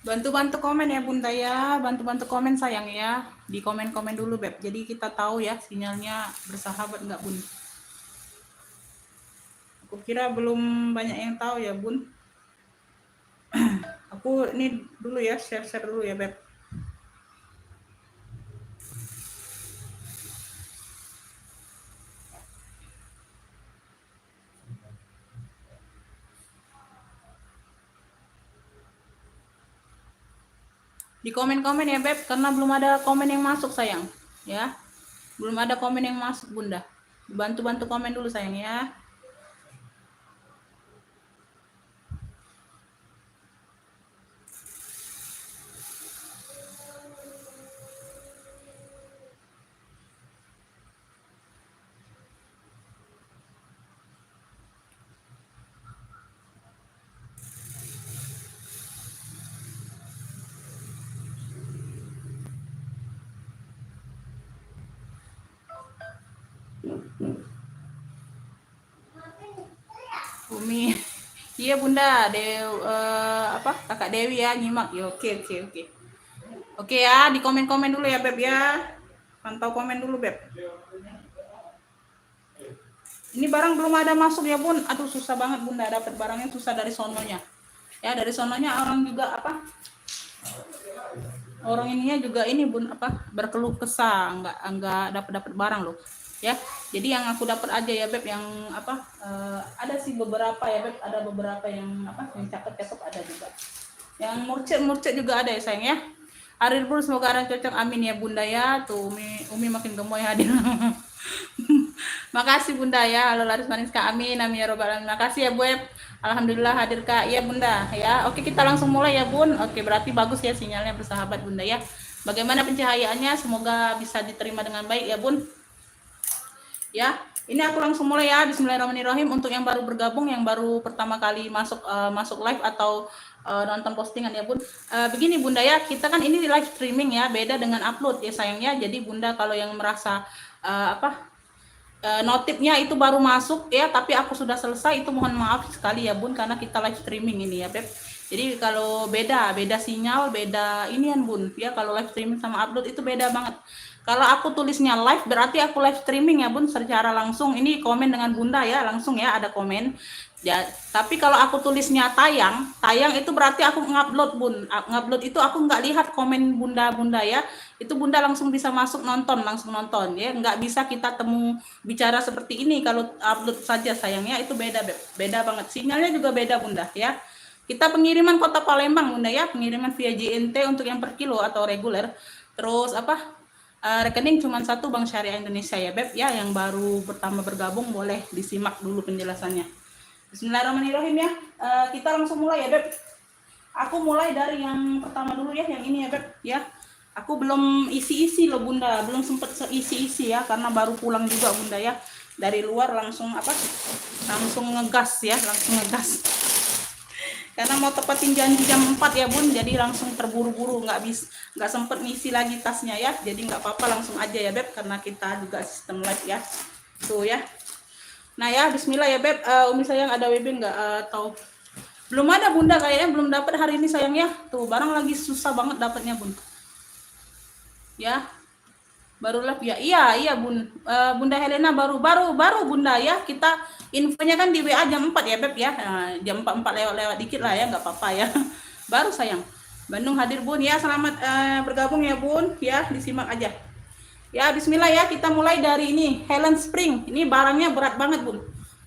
Bantu-bantu komen ya Bunda ya, bantu-bantu komen sayang ya. Di komen-komen dulu Beb. Jadi kita tahu ya sinyalnya bersahabat nggak Bun. Aku kira belum banyak yang tahu ya Bun. Aku ini dulu ya, share-share dulu ya Beb. Di komen-komen ya Beb, karena belum ada komen yang masuk sayang ya. Belum ada komen yang masuk Bunda. Bantu-bantu komen dulu sayang ya. Umi. Iya Bunda, apa Kakak Dewi ya nyimak. Ya oke oke oke. Oke ya, di komen-komen dulu ya Beb ya. Pantau komen dulu Beb. Ini barang belum ada masuk ya Bun. Aduh susah banget Bunda dapat barangnya, susah dari sononya. Ya dari sononya orang juga apa? Orang ininya juga ini Bun apa? Berkeluh kesah, enggak dapat barang loh. Ya. Jadi yang aku dapat aja ya Beb yang apa? Ada sih beberapa ya Beb, ada beberapa yang apa? Yang cakep-cakep ada juga. Yang murcet juga ada ya sayang ya. Hadir Bun, semoga ada cocok, amin ya Bunda ya. Tuh Umi makin gemoy hadir. Makasih Bunda ya. Halo laris manis Kak, amin amin ya robbal alamin. Makasih ya Bu. Alhamdulillah hadir Kak. Iya Bunda ya. Oke kita langsung mulai ya Bun. Oke berarti bagus ya sinyalnya bersahabat Bunda ya. Bagaimana pencahayaannya? Semoga bisa diterima dengan baik ya Bun. Ya, ini aku langsung mulai ya. Bismillahirrahmanirrahim. Untuk yang baru bergabung, yang baru pertama kali masuk live atau nonton postingan ya Bun. Begini Bunda ya, kita kan ini live streaming ya, beda dengan upload ya sayangnya. Jadi Bunda kalau yang merasa notifnya itu baru masuk ya, tapi aku sudah selesai, itu mohon maaf sekali ya Bun, karena kita live streaming ini ya Beb. Jadi kalau beda sinyal, beda inian Bun ya. Kalau live streaming sama upload itu beda banget. Kalau aku tulisnya live berarti aku live streaming ya Bun, secara langsung. Ini komen dengan Bunda ya, langsung ya ada komen. Ya, tapi kalau aku tulisnya tayang itu berarti aku ngupload Bun. Ngupload itu aku nggak lihat komen Bunda ya. Itu Bunda langsung bisa masuk langsung nonton ya. Nggak bisa kita temu bicara seperti ini kalau upload saja sayangnya, itu beda beda banget. Sinyalnya juga beda Bunda ya. Kita pengiriman Kota Palembang Bunda ya, pengiriman via JNT untuk yang per kilo atau reguler. Terus apa? Rekening cuma satu, Bank Syariah Indonesia ya Beb ya. Yang baru pertama bergabung boleh disimak dulu penjelasannya. Bismillahirrahmanirrahim ya. Kita langsung mulai ya Beb. Aku mulai dari yang pertama dulu ya, yang ini ya Beb ya. Aku belum isi-isi loh Bunda, belum sempet isi-isi ya, karena baru pulang juga Bunda ya. Dari luar langsung apa? Langsung ngegas ya, langsung ngegas. Karena mau tepatin janji jam 4 ya Bun, jadi langsung terburu-buru, nggak sempet ngisi lagi tasnya ya. Jadi nggak apa-apa, langsung aja ya Beb, karena kita juga sistem live ya. Tuh ya. Nah ya, bismillah ya Beb. Umi sayang ada WB nggak atau belum ada Bunda, kayaknya belum dapat hari ini sayang ya. Tuh barang lagi susah banget dapatnya Bun. Ya. Baru live ya. Iya Bun. Bunda Helena baru Bunda ya. Kita infonya kan di WA jam 4 ya Beb ya. Jam 4 lewat dikit lah ya, nggak apa-apa ya. Baru sayang. Bandung hadir Bun ya. Selamat bergabung ya Bun ya, disimak aja. Ya bismillah ya, kita mulai dari ini Helen Spring. Ini barangnya berat banget Bun.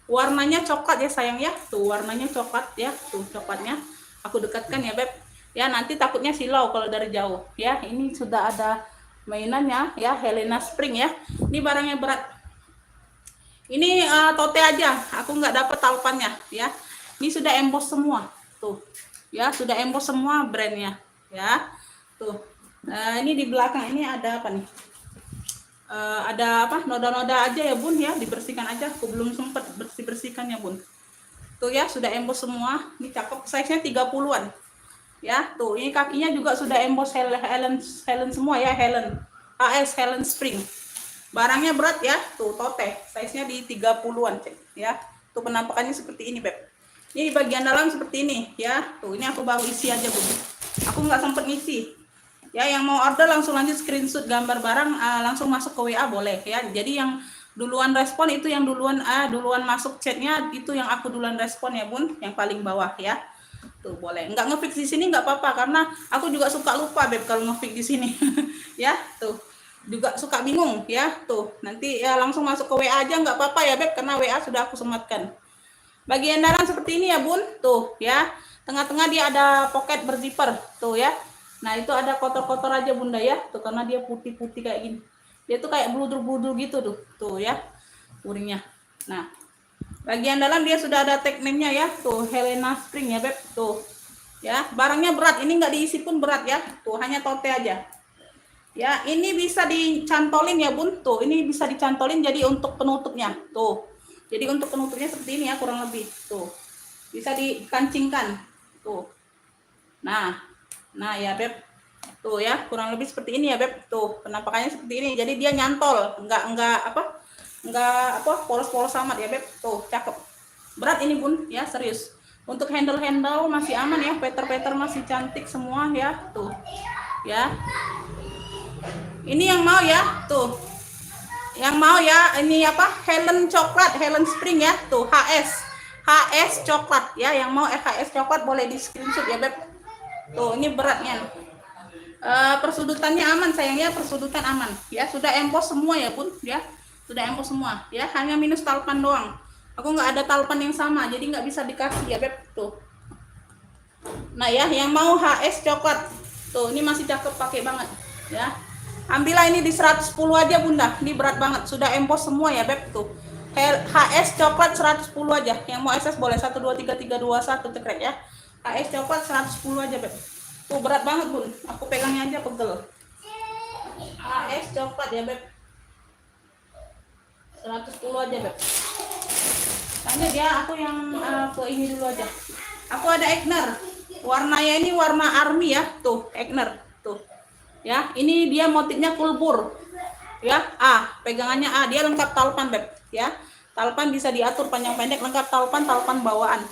Warnanya coklat ya sayang ya. Tuh warnanya coklat ya. Tuh coklatnya. Aku dekatkan ya Beb. Ya nanti takutnya silau kalau dari jauh ya. Ini sudah ada mainannya ya, Helena Spring ya. Ini barangnya berat. Ini tote aja, aku nggak dapet talpannya ya. Ini sudah emboss semua tuh ya, sudah emboss semua brandnya ya. Tuh ini di belakang ini ada apa nih, ada apa, noda-noda aja ya Bun ya, dibersihkan aja. Aku belum sempet bersihkan ya Bun. Tuh ya, sudah emboss semua. Ini cakep, size nya 30-an ya. Tuh ini kakinya juga sudah emboss Helen semua ya, Helen Spring. Barangnya berat ya. Tuh tote, size nya di 30-an ya. Tuh penampakannya seperti ini Beb. Ini bagian dalam seperti ini ya. Tuh ini aku baru isi aja Bun. aku nggak sempet ngisi. Ya, yang mau order langsung lanjut screenshot gambar barang, langsung masuk ke WA boleh ya. Jadi yang duluan respon itu yang duluan masuk chatnya itu yang aku duluan respon ya bun, yang paling bawah ya. Tuh boleh. Nggak ngefix di sini nggak apa-apa karena aku juga suka lupa beb kalau ngefix di sini. Ya tuh juga suka bingung ya tuh. Nanti ya langsung masuk ke WA aja nggak apa-apa ya beb karena WA sudah aku sematkan. Bagian dalam seperti ini ya bun, tuh ya. Tengah-tengah dia ada pocket berzipper, tuh ya. Nah itu ada kotor-kotor aja bunda ya, tuh karena dia putih-putih kayak gini. Dia tuh kayak bludur-bludur gitu tuh ya, uringnya. Nah bagian dalam dia sudah ada tag name-nya ya, tuh Helena Spring ya beb, tuh ya. Barangnya berat, ini nggak diisi pun berat ya, tuh hanya tote aja. Ya ini bisa dicantolin ya bun, tuh ini bisa dicantolin jadi untuk penutupnya, tuh. Jadi untuk penutupnya seperti ini ya kurang lebih. Tuh. Bisa dikancingkan. Tuh. Nah ya beb. Tuh ya, kurang lebih seperti ini ya beb. Tuh, penampakannya seperti ini. Jadi dia nyantol, enggak polos-polos amat ya beb. Tuh, cakep. Berat ini bun, ya serius. Untuk handle-handle masih aman ya, peter-peter masih cantik semua ya. Tuh. Ya. Ini yang mau ya, tuh. Yang mau ya ini apa Helen coklat, Helen Spring ya, tuh HS coklat ya. Yang mau HS coklat boleh di screenshot ya beb. Tuh ini beratnya. Persudutannya aman sayangnya, persudutan aman ya. Sudah empos semua ya bun ya, sudah empos semua ya. Hanya minus talpan doang. Aku nggak ada talpan yang sama jadi nggak bisa dikasih ya beb. Tuh. Nah ya yang mau HS coklat, tuh ini masih cakep, pakai banget ya. Ambillah ini di 110 aja bunda, ini berat banget, sudah empos semua ya beb. Tuh HS coklat 110 aja. Yang mau SS boleh 1 2 3 3 2 1 cekrek ya. HS coklat 110 aja beb. Tuh berat banget bun, aku pegangnya aja pegel. HS coklat ya beb, 110 aja beb. Tanya dia, aku yang ke ini dulu aja. Aku ada Egner, warnanya ini warna army ya. Tuh Egner tuh ya, ini dia motifnya kulbur ya. Pegangannya dia lengkap talpan beb ya. Talpan bisa diatur panjang pendek, lengkap talpan bawaan.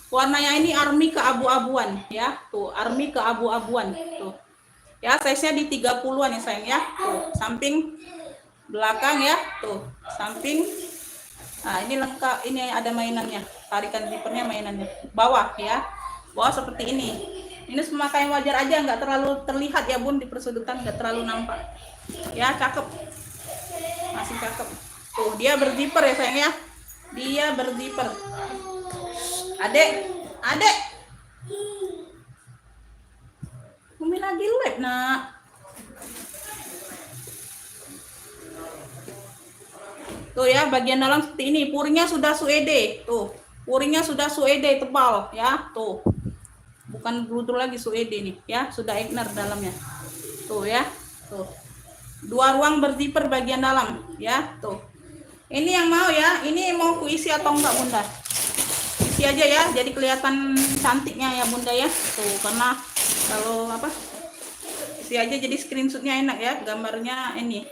Warnanya ini army keabu-abuan ya. Tuh army keabu-abuan tuh ya. Size nya di 30-an ya sayang ya. Tuh samping belakang ya, tuh samping. Nah ini lengkap, ini ada mainannya, tarikan zippernya mainannya. Bawah ya, bawah seperti ini. Ini pemakaian wajar aja, nggak terlalu terlihat ya bun, di persudutan nggak terlalu nampak ya. Cakep, masih cakep. Tuh dia berzipper ya sayang ya, dia berzipper. Adek Umi lagi live nak. Tuh ya bagian dalam seperti ini, puringnya sudah suede. Tuh puringnya sudah suede tebal ya. Tuh bukan bludur lagi, suede nih ya, sudah Egner dalamnya. Tuh ya, tuh 2 ruang berzipper bagian dalam ya. Tuh ini yang mau ya, ini mau kuisi atau enggak bunda, isi aja ya, jadi kelihatan cantiknya ya bunda ya. Tuh karena kalau apa, isi aja jadi screenshotnya enak ya, gambarnya ini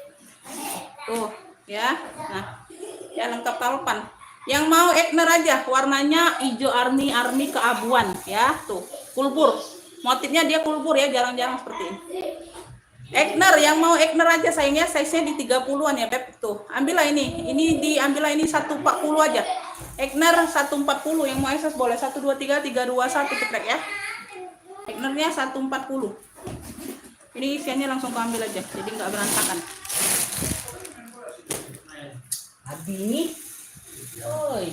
tuh ya. Nah ya lengkap talpan. Yang mau Egner aja, warnanya hijau army keabuan ya. Tuh kulbur, motifnya dia kulbur ya, jarang-jarang seperti ini. Egner, yang mau Egner aja sayangnya, size-nya di 30-an ya beb. Tuh ambillah ini diambillah ini 140 aja. Egner 140, yang mau SS boleh 1 2 3 3 2 1 cekrek ya. Egnernya 140. Ini isiannya langsung ambil aja, jadi nggak berantakan. Abi,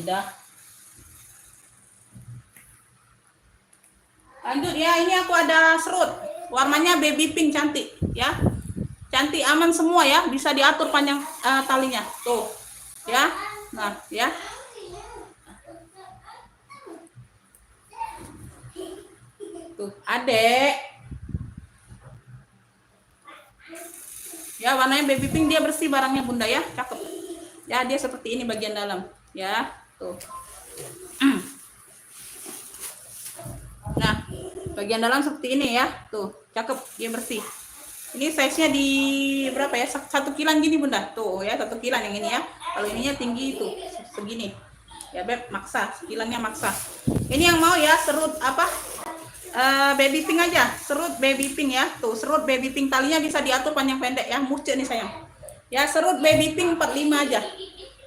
dah. Lanjut ya, ini aku ada serut, warnanya baby pink, cantik ya, cantik, aman semua ya, bisa diatur panjang talinya tuh ya. Nah ya, tuh adek ya, warnanya baby pink, dia bersih barangnya bunda ya, cakep ya. Dia seperti ini bagian dalam ya. Tuh nah bagian dalam seperti ini ya. Tuh cakep, dia bersih. Ini size nya di berapa ya, 1 kilan gini bunda. Tuh ya 1 kilan yang ini ya. Kalau ininya tinggi itu segini ya beb, maksa kilannya maksa. Ini yang mau ya serut apa, Baby pink aja, serut baby pink ya. Tuh, serut baby pink, talinya bisa diatur panjang pendek ya, murce nih sayang. Ya, serut baby pink 45 aja.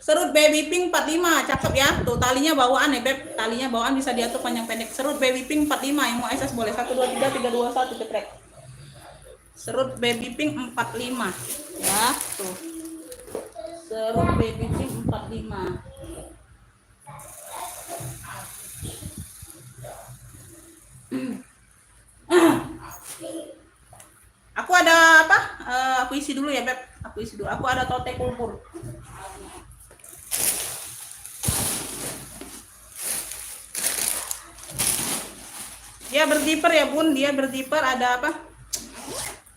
Serut baby pink 45, cakep ya. Tuh, talinya bawaan ya, Beb. Talinya bawaan bisa diatur panjang pendek. Serut baby pink 45, yang mau SS boleh. 1 2 3 3 2 1 cetrek. Serut baby pink 45 ya, tuh. Serut baby pink 45. Aku ada apa? Aku isi dulu ya, Beb. Aku isi dulu. Aku ada tote kulpur. Dia berzipper ya, Bun. Dia berzipper, ada apa?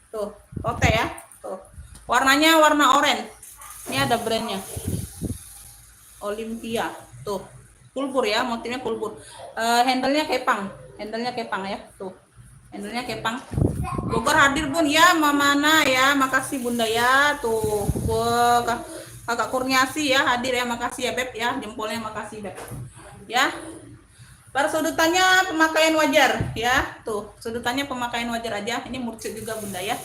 Tuh, tote ya. Tuh. Warnanya warna oranye. Ini ada brandnya. Olympia. Tuh. Kulpur ya, motifnya kulpur. Handle-nya kepang. Handle-nya kepang ya. Tuh. Handle-nya kepang. Bogor hadir, Bun ya, mana ya, makasih Bunda ya. Tuh, Kakak Kurniasi ya hadir ya, makasih ya Beb ya, jempolnya makasih Beb ya. Persudutannya pemakaian wajar ya, tuh sudutannya pemakaian wajar aja. Ini murcik juga Bunda ya,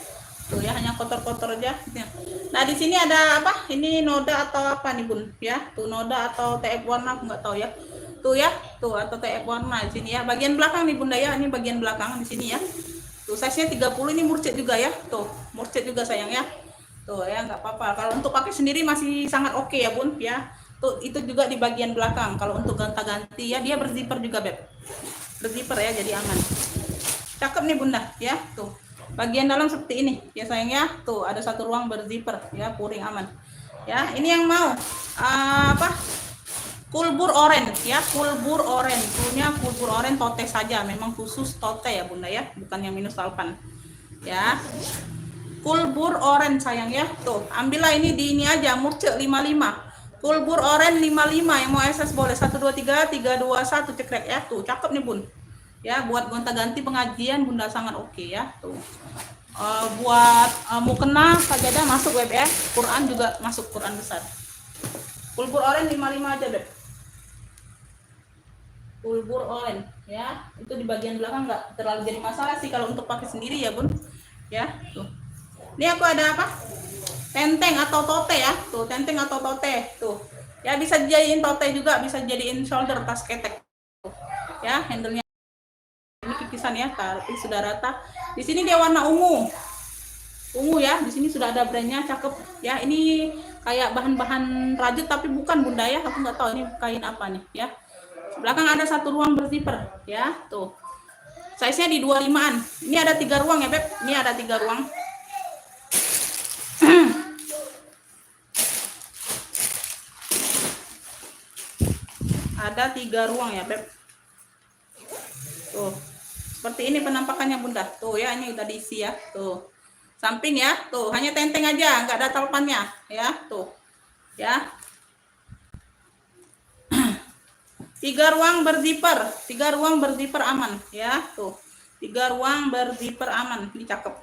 tuh ya, hanya kotor-kotor aja. Nah di sini ada apa? Ini noda atau apa nih Bun ya? Tuh noda atau TF warna aku nggak tahu ya. Tuh ya, tuh atau TF warna di sini ya. Bagian belakang nih Bunda ya, ini bagian belakang di sini ya. Tuh size-nya 30, ini murcik juga ya. Tuh, murcik juga sayang ya. Tuh ya, nggak apa-apa. Kalau untuk pakai sendiri masih sangat oke ya Bun ya. Tuh itu juga di bagian belakang. Kalau untuk gonta-ganti ya, dia berzipper juga Beb. Berzipper ya, jadi aman. Cakep nih Bunda ya. Tuh. Bagian dalam seperti ini ya sayang ya. Tuh ada satu ruang berzipper ya, puring aman. Ya, ini yang mau apa? Kulbur oren ya, kulbur oren. Punya kulbur oren tote saja, memang khusus tote ya Bunda ya, bukan yang minus alpan. Ya. Kulbur oren sayang ya. Tuh, ambillah ini di ini aja, murce 55. Kulbur oren 55, yang mau SS boleh. 1 2 3 3 2 1 cekrek ya. Tuh, cakep nih Bun. Ya, buat gonta-ganti pengajian Bunda sangat oke ya. Tuh. Buat mukena sajadah masuk Web ya. Quran juga masuk, Quran besar. Kulbur oren 55 aja, Beb. Kulbur oren ya. Itu di bagian belakang nggak terlalu jadi masalah sih kalau untuk pakai sendiri ya, Bun. Ya, tuh. Ini aku ada apa? Tenteng atau tote ya. Tuh, tenteng atau tote. Tuh. Ya bisa dijadiin tote juga, bisa jadiin shoulder tas ketek. Tuh. Ya, handle-nya ini kikisan ya, tapi sudah rata. Di sini dia warna ungu. Ungu ya, di sini sudah ada brandnya, cakep. Ya, ini kayak bahan-bahan rajut tapi bukan Bunda ya. Aku nggak tahu ini kain apa nih ya. Belakang ada satu ruang berzipper ya, tuh. Size-nya di 25-an. Ini ada 3 ruang ya, Beb. Ini ada 3 ruang. Ada 3 ruang ya, Beb. Tuh. Seperti ini penampakannya Bunda. Tuh ya, ini udah diisi ya. Tuh. Samping ya. Tuh, hanya tenteng aja, nggak ada talpannya ya. Tuh. Ya. 3 ruang berzipper, 3 ruang berzipper aman ya. Tuh. 3 ruang berzipper aman. Ini cakep.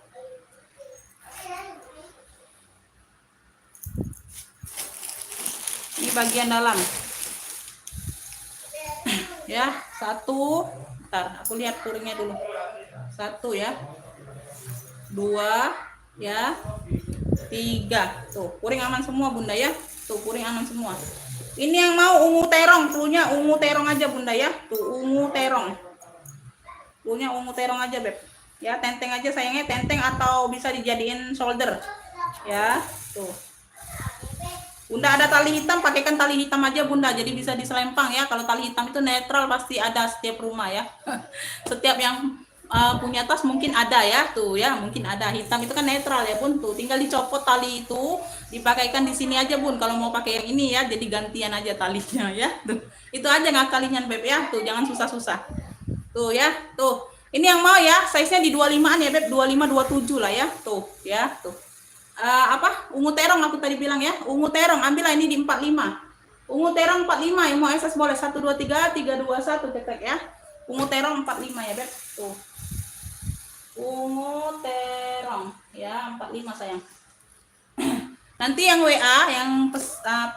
Ini bagian dalam. Ya, 1. Bentar, aku lihat puringnya dulu. 1 ya. 2 ya. 3. Tuh, puring aman semua Bunda ya. Tuh, puring aman semua. Ini yang mau ungu terong, punya ungu terong aja Bunda ya. Tuh, ungu terong. Punya ungu terong aja, Beb. Ya, tenteng aja sayangnya, tenteng atau bisa dijadiin shoulder. Ya, tuh. Bunda ada tali hitam, pakaikan tali hitam aja Bunda, jadi bisa diselempang ya. Kalau tali hitam itu netral, pasti ada setiap rumah ya. Setiap yang punya tas mungkin ada ya, tuh ya, mungkin ada. Hitam itu kan netral ya Bun, tuh tinggal dicopot tali itu, dipakaikan di sini aja Bun. Kalau mau pakai yang ini ya, jadi gantian aja talinya ya. Tuh. Itu aja ngakalinya Beb ya, tuh jangan susah-susah. Tuh ya, tuh. Ini yang mau ya, size-nya di 25-an ya Beb, 25 27 lah ya. Tuh ya, tuh. Apa? Ungu terong aku tadi bilang ya. Ungu terong, ambillah ini di 45. Ungu terong 45, yang mau SS boleh. 1 2 3 3 2 1 cetek ya. Ungu terong 45 ya, Beb. Tuh. Ungu terong ya, 45 sayang. Nanti yang WA, yang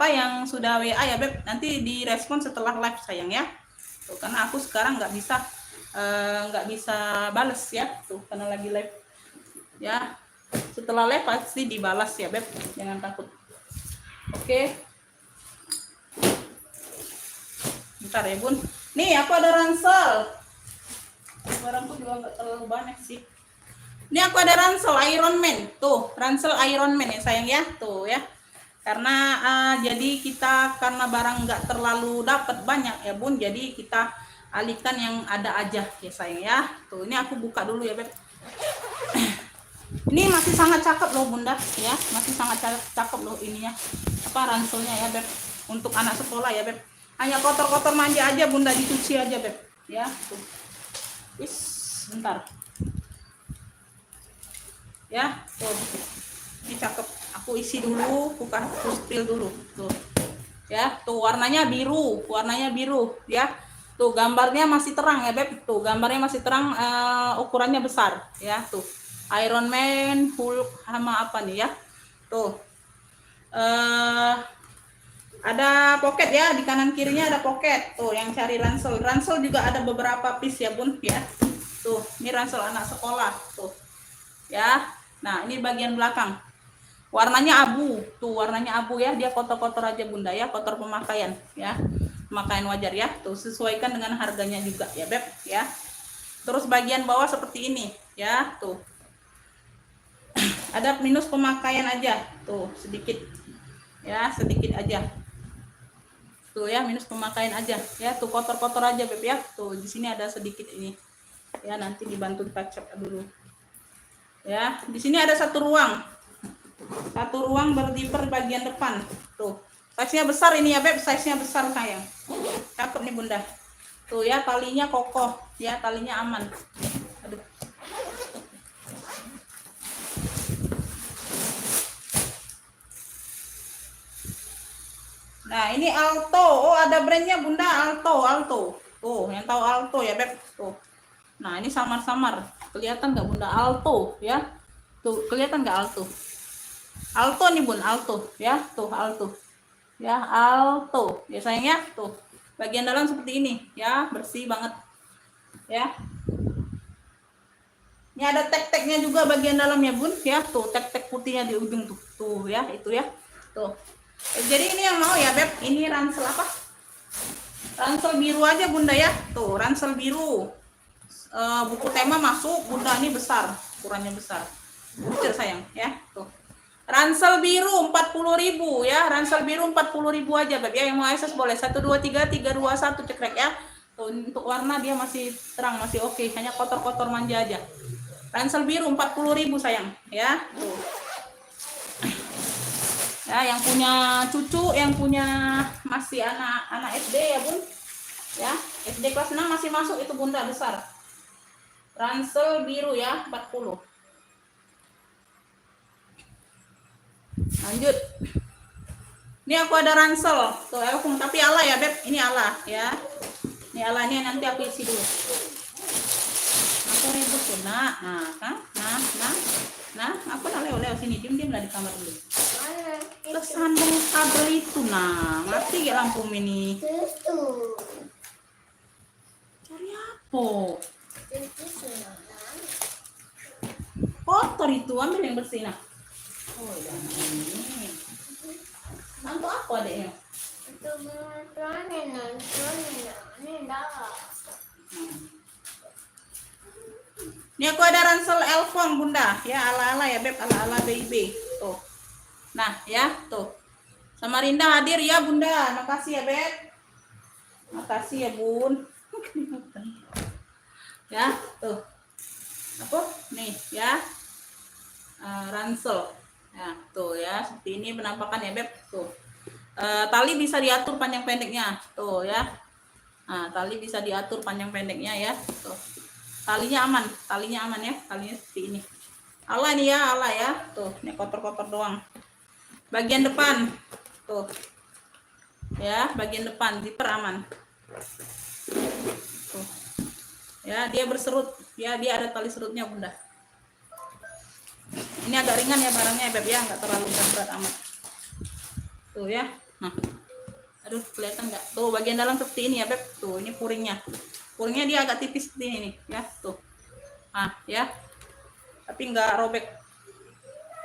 yang sudah WA ya, Beb, nanti direspon setelah live sayang ya. Tuh, karena aku sekarang nggak bisa nggak bisa balas ya tuh karena lagi live ya. Setelah live pasti dibalas ya Beb, jangan takut. Oke, bentar ya Bun. Nih aku ada ransel, barangku juga nggak terlalu banyak sih. Ini aku ada ransel Iron Man tuh, ransel Iron Man ya sayang ya tuh ya. Karena jadi kita karena barang nggak terlalu dapat banyak ya Bun, jadi kita alihkan yang ada aja ya sayang ya. Tuh ini aku buka dulu ya Beb. Ini masih sangat cakep loh Bunda ya, masih sangat cakep loh ininya apa ranselnya ya Beb, untuk anak sekolah ya Beb. Hanya kotor-kotor manja aja Bunda, dicuci aja Beb ya tuh. Wis bentar ya tuh, ini cakep, aku isi dulu, bukan aku spill dulu tuh ya. Tuh warnanya biru ya. Tuh gambarnya masih terang ya Beb, tuh gambarnya masih terang, ukurannya besar ya tuh. Iron Man, Hulk sama apa nih ya. Tuh. Ada pocket ya, di kanan kirinya ada pocket. Tuh yang cari ransel. Ransel juga ada beberapa piece ya Bun ya. Tuh, ini ransel anak sekolah tuh. Ya. Nah, ini bagian belakang. Warnanya abu. Tuh, warnanya abu ya. Dia kotor-kotor aja Bunda ya, kotor pemakaian ya. Pemakaian wajar ya. Tuh, sesuaikan dengan harganya juga ya Beb ya. Terus bagian bawah seperti ini ya, tuh. Ada minus pemakaian aja tuh sedikit ya, sedikit aja tuh ya, minus pemakaian aja ya. Tuh kotor-kotor aja Beb ya. Tuh di sini ada sedikit ini ya, nanti dibantu touch up dulu ya. Di sini ada satu ruang berdiper bagian depan tuh. Size nya besar ini ya Beb, size nya besar sayang, cakep nih Bunda tuh ya. Talinya kokoh ya, talinya aman. Aduh. Nah ini Alto, oh ada brandnya Bunda, Alto. Tuh yang tahu Alto ya Beb tuh. Nah ini samar-samar, kelihatan nggak Bunda? Alto ya, tuh kelihatan nggak Alto? Alto nih Bun, Alto ya, tuh Alto ya, Alto ya sayangnya. Tuh bagian dalam seperti ini ya, bersih banget ya. Ini ada tek-teknya juga bagian dalam ya Bun ya, tuh tek-tek putihnya di ujung tuh ya, itu ya tuh. Jadi ini yang mau ya Beb, ini ransel apa? Ransel biru aja Bunda ya. Tuh ransel biru. Buku tema masuk Bunda, ini besar, ukurannya besar. Kecil sayang ya. Tuh. Ransel biru 40.000 ya. Ransel biru 40.000 aja Beb ya. Yang mau akses boleh 123 321 cekrek ya. Tuh untuk warna dia masih terang, masih oke. Hanya kotor-kotor manja aja. Ransel biru 40.000 sayang ya. Tuh. Ya, yang punya cucu, yang punya masih anak SD ya Bun ya, SD kelas 6 masih masuk itu Bunda, besar. Ransel biru ya 40. Lanjut, ini aku ada ransel tuh Elfung, tapi ala ya Beb, ini ala ya, ini ala, ini nanti aku isi dulu. Aku ribut tuh nah kan, nah aku leo sini, diem lah di kamar dulu. Tersambung kabel itu, nah mati ya lampu mini. Cari apa? Kotor itu, ambil yang bersih nah. Oh ya ini. Lampu apa adeknya? Ini aku ada ransel Elfong Bunda ya, ala-ala ya Beb, ala-ala baby tuh. Nah ya tuh, Samarinda hadir ya Bunda, makasih ya Beb, makasih ya Bun. Ya tuh, apa nih ya, ransel ya tuh ya, seperti ini penampakan ya Beb tuh. Tali bisa diatur panjang pendeknya tuh ya. Nah tali bisa diatur panjang pendeknya ya tuh. Talinya aman ya, talinya seperti ini. Ala nih ya, ala ya tuh, ini kotor-kotor doang. Bagian depan tuh ya, bagian depan zipper aman tuh ya, dia berserut ya, dia ada tali serutnya Bunda. Ini agak ringan ya barangnya ya Beb ya, nggak terlalu berat amat tuh ya. Nah aduh kelihatan nggak tuh, bagian dalam seperti ini ya Beb tuh, ini puringnya Puringnya dia agak tipis seperti ini ya, tuh. Ah, ya. Tapi nggak robek.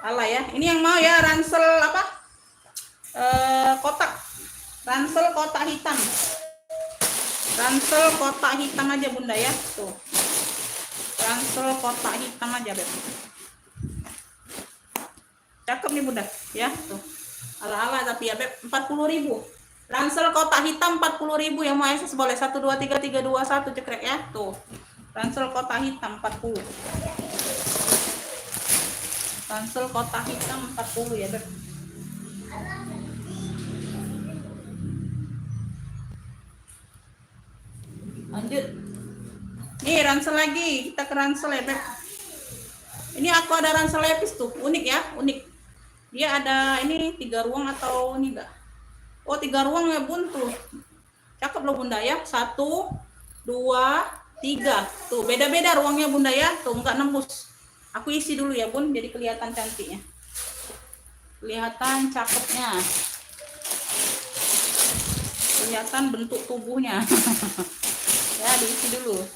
Alah ya. Ini yang mau ya ransel apa? Kotak. Ransel kotak hitam. Ransel kotak hitam aja Bunda ya, tuh. Ransel kotak hitam aja, Beb. Cakep nih Bunda, ya, tuh. Ala-ala tapi ya, Beb, 40.000. Ransel kotak hitam 40.000, yang mau SS boleh 123321 cekrek ya, tuh. Ransel kotak hitam 40. Ransel kotak hitam 40 ya, Beb. Lanjut. Nih ransel lagi, kita ke ransel ya, Beb. Ini aku ada ransel lepis tuh, unik ya, unik. Dia ada ini 3 ruang atau ini enggak? Oh 3 ruang ya Bun tuh. Cakep loh Bunda ya. 1, 2, 3. Tuh beda-beda ruangnya Bunda ya. Tuh enggak nembus. Aku isi dulu ya Bun, jadi kelihatan cantiknya. Kelihatan cakepnya. Kelihatan bentuk tubuhnya. Ya diisi dulu.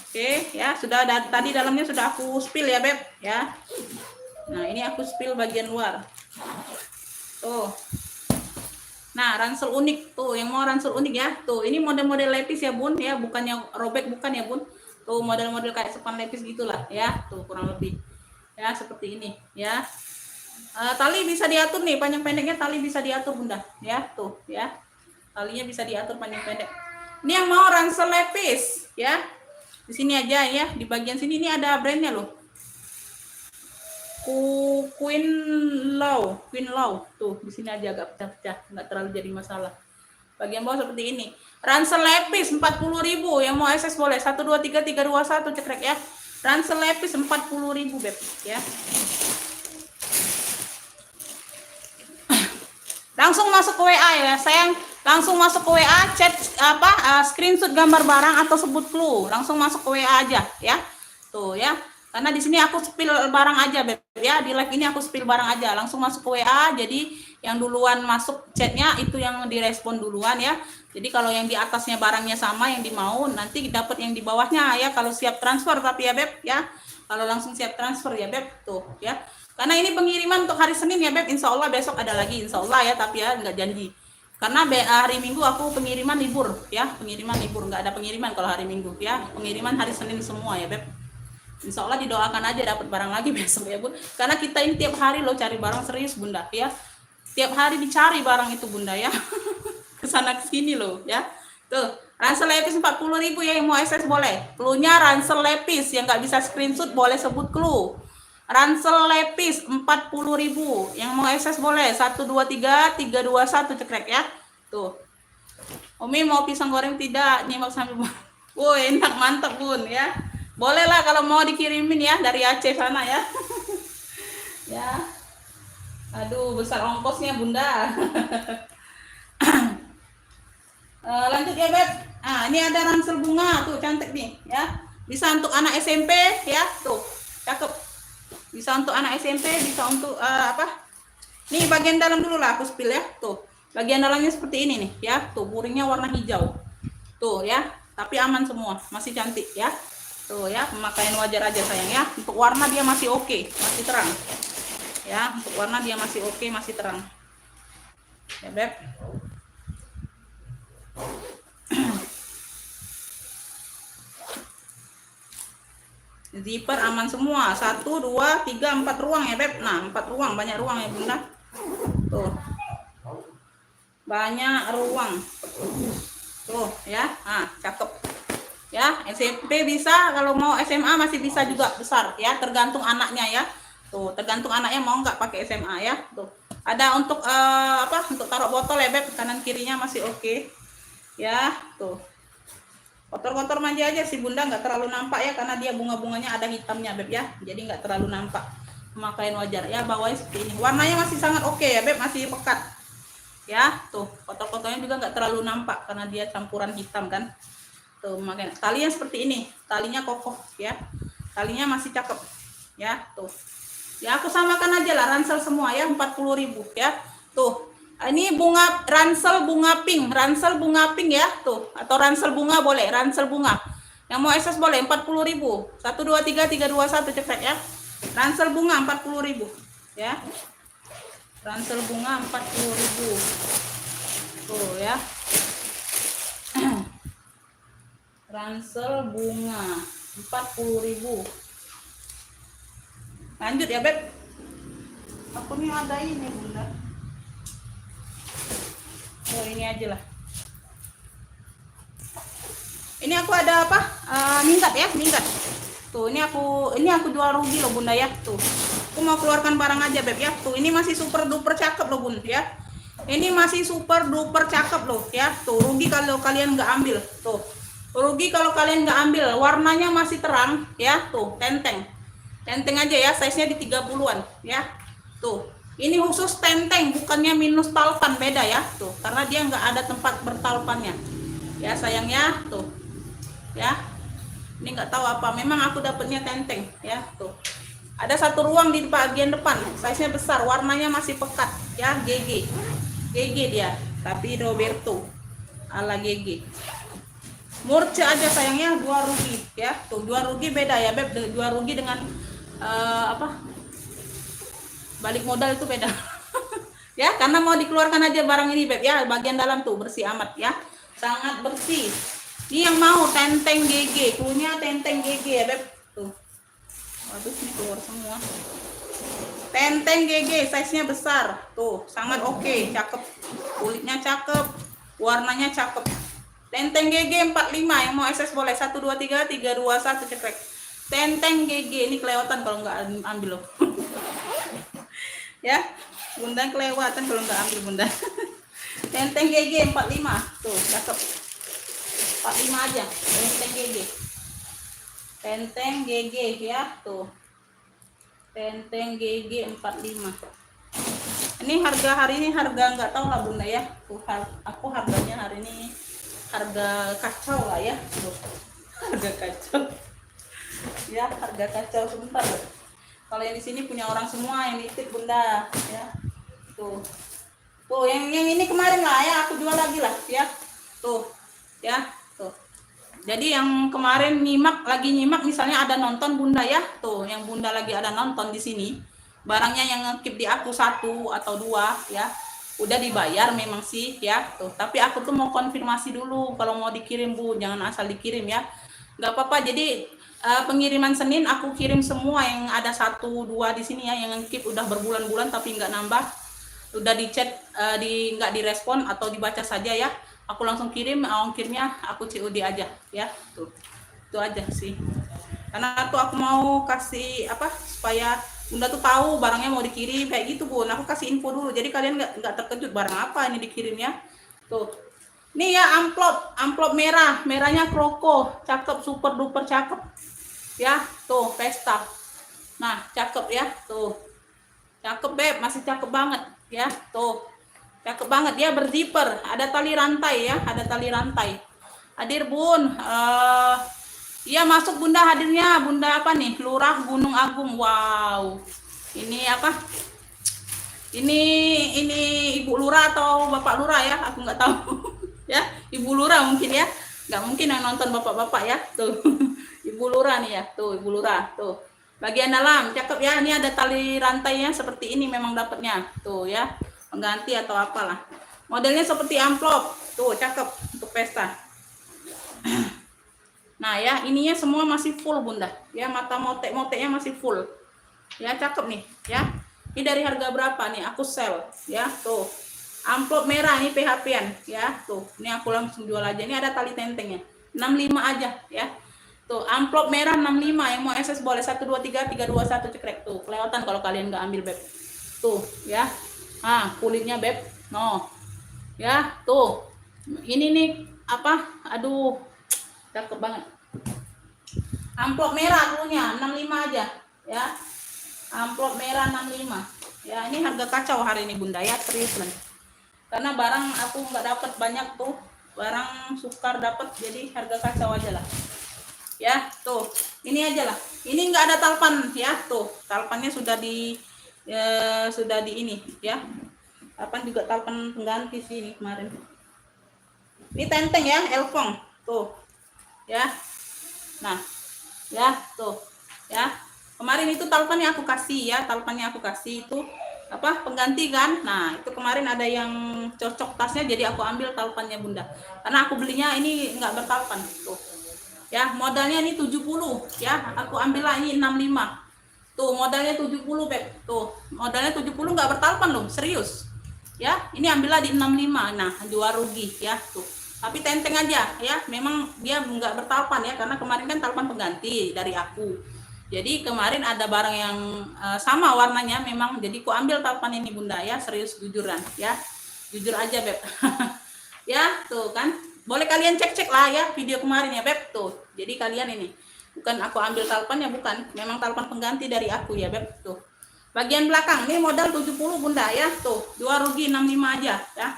Oke ya, sudah tadi dalamnya sudah aku spill ya Beb ya. Nah ini aku spill bagian luar. Tuh. Nah ransel unik tuh, yang mau ransel unik ya. Tuh ini model-model lepis ya Bun ya, bukannya robek, bukan ya Bun. Tuh model-model kayak sepan lepis gitulah ya. Tuh kurang lebih ya seperti ini ya. Tali bisa diatur nih, panjang pendeknya tali bisa diatur Bunda ya. Tuh ya, talinya bisa diatur panjang pendek. Ini yang mau ransel lepis ya. Di sini aja ya, di bagian sini ini ada brandnya loh. Queen Law tuh di sini aja agak pecah-pecah, nggak terlalu jadi masalah. Bagian bawah seperti ini. Ransel lepis 40.000, yang mau SS boleh 123321 cekrek ya. Ransel lepis 40.000 Beb ya. Langsung masuk ke WA ya sayang, langsung masuk ke WA, chat screenshot gambar barang atau sebut clue, langsung masuk ke WA aja ya. Tuh ya, karena di sini aku spill barang aja Beb ya, di live ini aku spill barang aja, langsung masuk ke WA. Jadi yang duluan masuk chatnya itu yang direspon duluan ya. Jadi kalau yang di atasnya barangnya sama yang dimau, nanti dapat yang di bawahnya ya, kalau siap transfer tapi ya Beb ya. Kalau langsung siap transfer ya Beb, tuh ya. Karena ini pengiriman untuk hari Senin ya Beb, insya Allah besok ada lagi insya Allah ya, tapi ya nggak janji. Karena hari Minggu aku pengiriman libur ya, pengiriman libur, nggak ada pengiriman kalau hari Minggu ya, pengiriman hari Senin semua ya Beb. Insya Allah didoakan aja dapat barang lagi besok ya Bun. Karena kita ini tiap hari loh cari barang, serius Bunda ya. Tiap hari dicari barang itu Bunda ya. Kesana kesini loh ya. Tuh ransel lepis 40.000 ya, yang mau SS boleh. Cluenya ransel lepis, yang nggak bisa screenshot boleh sebut clue. Ransel lepis 40.000, yang mau SS boleh 123321 cekrek ya. Tuh. Umi mau pisang goreng tidak? Nyimak sambil. Enak mantap Bun ya. Boleh lah kalau mau dikirimin ya dari Aceh sana ya. Ya. Aduh besar ongkosnya Bunda. Lanjut ya Beb. Ini ada ransel bunga tuh cantik nih ya. Bisa untuk anak SMP ya, tuh cakep. Bisa untuk anak SMP, bisa untuk nih bagian dalam dulu lah aku spill ya. Tuh bagian dalamnya seperti ini nih ya. Tuh puringnya warna hijau tuh ya, tapi aman semua, masih cantik ya. Tuh ya, pemakaian wajar aja sayang ya. Untuk warna dia masih oke, masih terang ya. Untuk warna dia masih oke, masih terang ya Beb. Zipper aman semua, 1, 2, 3, 4 ruang ya Beb. Nah 4 ruang, banyak ruang ya Bunda. Tuh banyak ruang tuh ya. Cakep ya. SMP bisa, kalau mau SMA masih bisa juga besar ya, tergantung anaknya ya. Tuh tergantung anaknya mau nggak pakai SMA ya. Tuh ada untuk untuk taruh botol ya Beb, kanan kirinya masih oke ya. Tuh kotor-kotor manja aja sih Bunda, nggak terlalu nampak ya, karena dia bunga-bunganya ada hitamnya Beb ya, jadi nggak terlalu nampak, pemakaian wajar ya. Bawahnya seperti ini, warnanya masih sangat oke ya Beb, masih pekat ya. Tuh kotor-kotornya juga nggak terlalu nampak karena dia campuran hitam kan. Tuh makanya talinya seperti ini, talinya kokoh ya, talinya masih cakep ya. Tuh ya aku samakan aja lah ransel semua ya, 40.000 ya. Tuh Ini bunga ransel bunga pink ya tuh, atau ransel bunga boleh, ransel bunga. Yang mau SS boleh 40.000. 1 2 3 3 2 1 cekrek ya. Ransel bunga 40.000 ya. Ransel bunga 40.000. Tuh ya. Ransel bunga 40.000. Lanjut ya, Beb. Aku nih ada ini, Bunda. Oh, ini aja lah. Ini aku ada apa? Minggat ya, minggat. Tuh, ini aku jual rugi loh, Bunda ya. Tuh. Aku mau keluarkan barang aja, Beb ya. Tuh, ini masih super duper cakep loh, Bun ya. Ini masih super duper cakep loh ya. Tuh, rugi kalau kalian nggak ambil. Tuh. Rugi kalau kalian nggak ambil. Warnanya masih terang ya. Tuh, tenteng. Tenteng aja ya, size-nya di 30-an ya. Tuh. Ini khusus tenteng, bukannya minus talpan, beda ya. Tuh, karena dia nggak ada tempat bertalpannya. Ya, sayangnya tuh. Ya. Ini nggak tahu apa, memang aku dapatnya tenteng ya. Tuh. Ada satu ruang di bagian depan, size-nya besar, warnanya masih pekat ya, GG dia, tapi Roberto ala GG. Murce aja sayangnya, 2 rugi ya. Tuh, 2 rugi beda ya, Beb. 2 rugi dengan apa? Balik modal itu beda. Ya, karena mau dikeluarkan aja barang ini, Beb ya. Bagian dalam tuh bersih amat ya. Sangat bersih. Ini yang mau tenteng GG, punya tenteng GG ya, Beb. Tuh. Waduh, ini keluar semua. Tenteng GG, size-nya besar. Tuh, sangat oke, cakep. Kulitnya cakep, warnanya cakep. Tenteng GG 45, yang mau SS boleh. 1 2 3 3 2 1 cekrek. Tenteng GG, ini kelewatan kalau nggak ambil loh. Ya, Bunda kelewatan kalau nggak ambil, Bunda. Tenteng GG 45, tuh cakep. 45 aja, tenteng GG. Tenteng GG ya, tuh. Tenteng GG 45. Ini harga hari ini harga nggak tahu lah, Bunda ya. Aku harganya hari ini harga kacau lah ya. Tuh. Harga kacau. Ya, harga kacau sebentar. Kalau yang di sini punya orang semua yang nitip, Bunda ya. Tuh. Tuh, yang ini kemarin lah ya, aku jual lagi lah ya. Tuh. Ya, tuh. Jadi yang kemarin lagi nyimak misalnya ada nonton Bunda ya. Tuh, yang Bunda lagi ada nonton di sini. Barangnya yang ngekip di aku 1 atau 2 ya. Udah dibayar memang sih ya. Tuh, tapi aku tuh mau konfirmasi dulu kalau mau dikirim, Bu. Jangan asal dikirim ya. Nggak apa-apa. Jadi pengiriman Senin aku kirim semua yang ada 1 2 di sini ya, yang ngekip udah berbulan-bulan tapi nggak nambah. Udah dichat nggak direspon atau dibaca saja ya. Aku langsung kirim, ongkirnya aku COD aja ya. Tuh. Itu aja sih. Karena tuh aku mau kasih apa supaya Bunda tuh tahu barangnya mau dikirim kayak gitu, Bun. Aku kasih info dulu. Jadi kalian nggak terkejut barang apa ini dikirimnya. Tuh. Nih ya, amplop merah, merahnya kroko, cakep, super duper cakep. Ya, tuh pesta. Nah, cakep ya, tuh. Cakep, Beb, masih cakep banget ya. Tuh. Cakep banget, dia berzipper, ada tali rantai ya, ada tali rantai. Hadir, Bun. Iya, masuk Bunda, hadirnya Bunda apa nih? Lurah Gunung Agung. Wow. Ini apa? Ini Ibu Lurah atau Bapak Lurah ya? Aku nggak tahu. Ya, Ibu Lurah mungkin ya. Nggak mungkin yang nonton bapak-bapak ya. Tuh. Ibu Lurah nih ya. Tuh, Ibu Lurah. Tuh. Bagian dalam, cakep ya. Ini ada tali rantainya seperti ini memang dapatnya. Tuh ya. Pengganti atau apalah. Modelnya seperti amplop. Tuh, cakep untuk pesta. Nah ya, ininya semua masih full, Bunda. Ya, mata motek-moteknya masih full. Ya, cakep nih ya. Ini dari harga berapa nih? Aku sell ya. Tuh. Amplop merah ini PHP-an ya. Tuh, ini aku langsung jual aja. Ini ada tali tentengnya. 65 aja ya. Tuh, amplop merah 65, yang mau SS boleh. 1 2 3 3 2 1 cekrek. Tuh, kelewatan kalau kalian nggak ambil, Beb. Tuh, ya. Ah, kulitnya, Beb. No. Ya, tuh. Ini nih apa? Aduh. Cakep banget. Amplop merah dulunya 65 aja ya. Amplop merah 65. Ya, ini harga kacau hari ini, Bunda ya, serius nih. Karena barang aku nggak dapat banyak tuh. Barang sukar dapat, jadi harga kacau aja lah. Ya, tuh. Ini aja lah. Ini nggak ada talpan ya, tuh. Talpannya sudah di ini ya. Talpan juga talpan pengganti sih ini kemarin. Ini tenteng ya, Elfong. Tuh. Ya. Nah, ya, tuh. Ya. Kemarin itu talpannya aku kasih ya, talpannya aku kasih itu apa pengganti kan. Nah, itu kemarin ada yang cocok tasnya jadi aku ambil talpannya Bunda. Karena aku belinya ini enggak bertalpan tuh. Ya, modalnya ini 70 ya. Aku ambil lah ini 65. Tuh, modalnya 70, Beb. Tuh, modalnya 70 enggak bertalpan loh, serius. Ya, ini ambillah di 65. Nah, jual rugi ya, tuh. Tapi tenteng aja ya, memang dia enggak bertalpan ya, karena kemarin kan talpan pengganti dari aku. Jadi kemarin ada barang yang sama warnanya memang, jadi ku ambil talpan ini Bunda ya, serius jujuran ya. Jujur aja, Beb. Ya, tuh kan. Boleh kalian cek-cek lah ya video kemarin ya, Beb. Tuh. Jadi kalian ini bukan aku ambil talpannya, bukan. Memang talpan pengganti dari aku ya, Beb. Tuh. Bagian belakang ini modal 70 Bunda ya. Tuh, jual rugi 65 aja ya.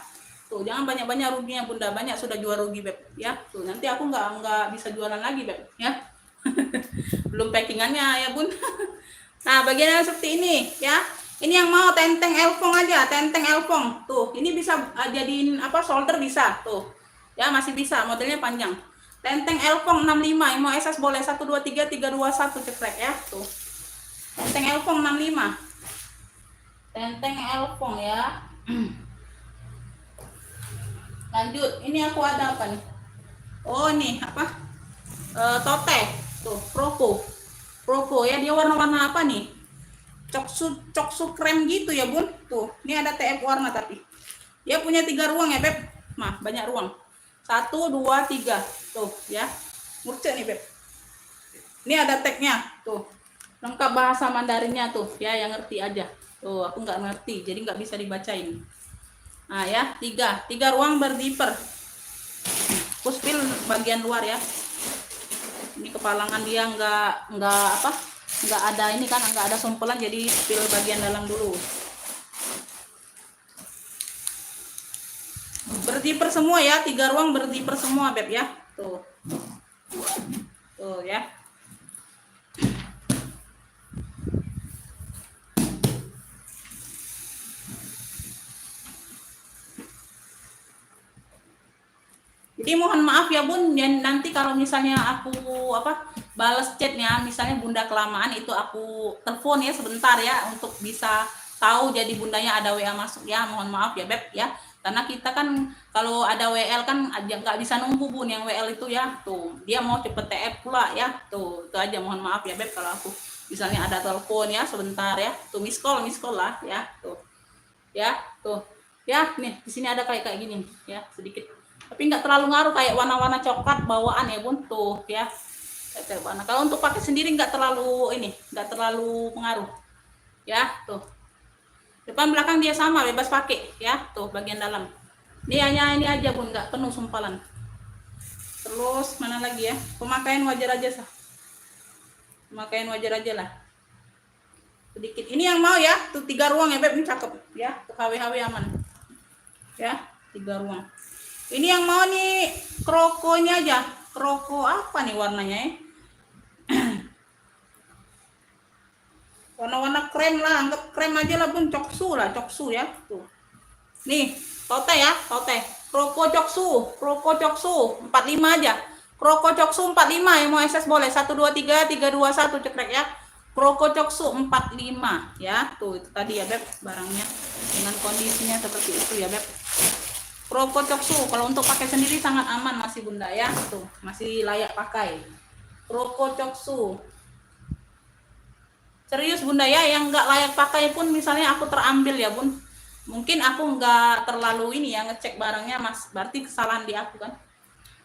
Tuh, jangan banyak-banyak ruginya Bunda. Banyak sudah jual rugi, Beb. Ya, tuh nanti aku nggak bisa jualan lagi, Beb. Ya. Belum packingannya ya, Bun. Nah, bagiannya seperti ini ya. Ini yang mau tenteng Elfong aja, tenteng Elfong. Tuh, ini bisa jadiin apa shoulder bisa. Tuh. Ya, masih bisa, modelnya panjang. Tenteng Elfong 65, yang mau SS boleh 123 321 cekrek ya. Tuh. Tenteng Elfong 65. Tenteng Elfong ya. Lanjut, ini aku ada apa nih? Oh, ini apa? Tote. Tuh, Proko ya, dia warna-warna apa nih? Coksu krem gitu ya, Bun. Tuh, ini ada TF warna tapi. Dia punya 3 ruang ya, Beb. Mah, banyak ruang. 1 2 3. Tuh, ya. Murce nih, Beb. Ini ada tagnya, tuh. Lengkap bahasa Mandarinnya tuh, ya, yang ngerti aja. Tuh, aku nggak ngerti, jadi nggak bisa dibacain. Nah, ya, 3 ruang berzipper. Puspil bagian luar ya. Ini kepalangan dia nggak ada ini kan, nggak ada sumpelan, jadi pil bagian dalam dulu. Berzipper semua ya, 3 ruang berzipper semua, Beb ya. Tuh. Tuh ya. Jadi mohon maaf ya Bun, dan nanti kalau misalnya aku balas chatnya, misalnya Bunda kelamaan, itu aku telepon ya sebentar ya untuk bisa tahu, jadi Bundanya ada WA masuk ya. Mohon maaf ya Beb ya, karena kita kan kalau ada WL kan nggak bisa nunggu Bun, yang WL itu ya. Tuh, dia mau cepet TF pula ya. Tuh, itu aja, mohon maaf ya Beb kalau aku misalnya ada telepon ya sebentar ya. Tuh, miss call lah ya. Tuh. Ya, tuh. Ya, nih di sini ada kayak gini ya, sedikit. Tapi nggak terlalu ngaruh, kayak warna-warna coklat bawaan ya Bun. Tuh ya, kayak warna. Kalau untuk pakai sendiri nggak terlalu pengaruh ya. Tuh, depan belakang dia sama, bebas pakai ya. Tuh, bagian dalam ini hanya ini aja Bun, nggak penuh sumpalan. Terus mana lagi ya, pemakaian wajar aja lah sedikit. Ini yang mau ya, tuh 3 ruang ya Beb, ini cakep ya, untuk HW aman ya, 3 ruang. Ini yang mau nih krokonya aja. Kroko apa nih warnanya ya? Warna-warna krem lah, anggap krem aja lah Bun, coksu ya. Tuh. Nih, tote ya, tote. Kroko coksu 45 aja. Kroko coksu 45, yang mau SS boleh 123 321 cekrek ya. Kroko coksu 45 ya. Tuh, itu tadi ya Beb barangnya. Dengan kondisinya seperti itu ya Beb. Kroko coksu kalau untuk pakai sendiri sangat aman masih Bunda ya. Tuh, masih layak pakai. Kroko coksu. Serius Bunda ya, yang nggak layak pakai pun misalnya aku terambil ya Bun. Mungkin aku nggak terlalu ini ya ngecek barangnya Mas. Berarti kesalahan di aku kan.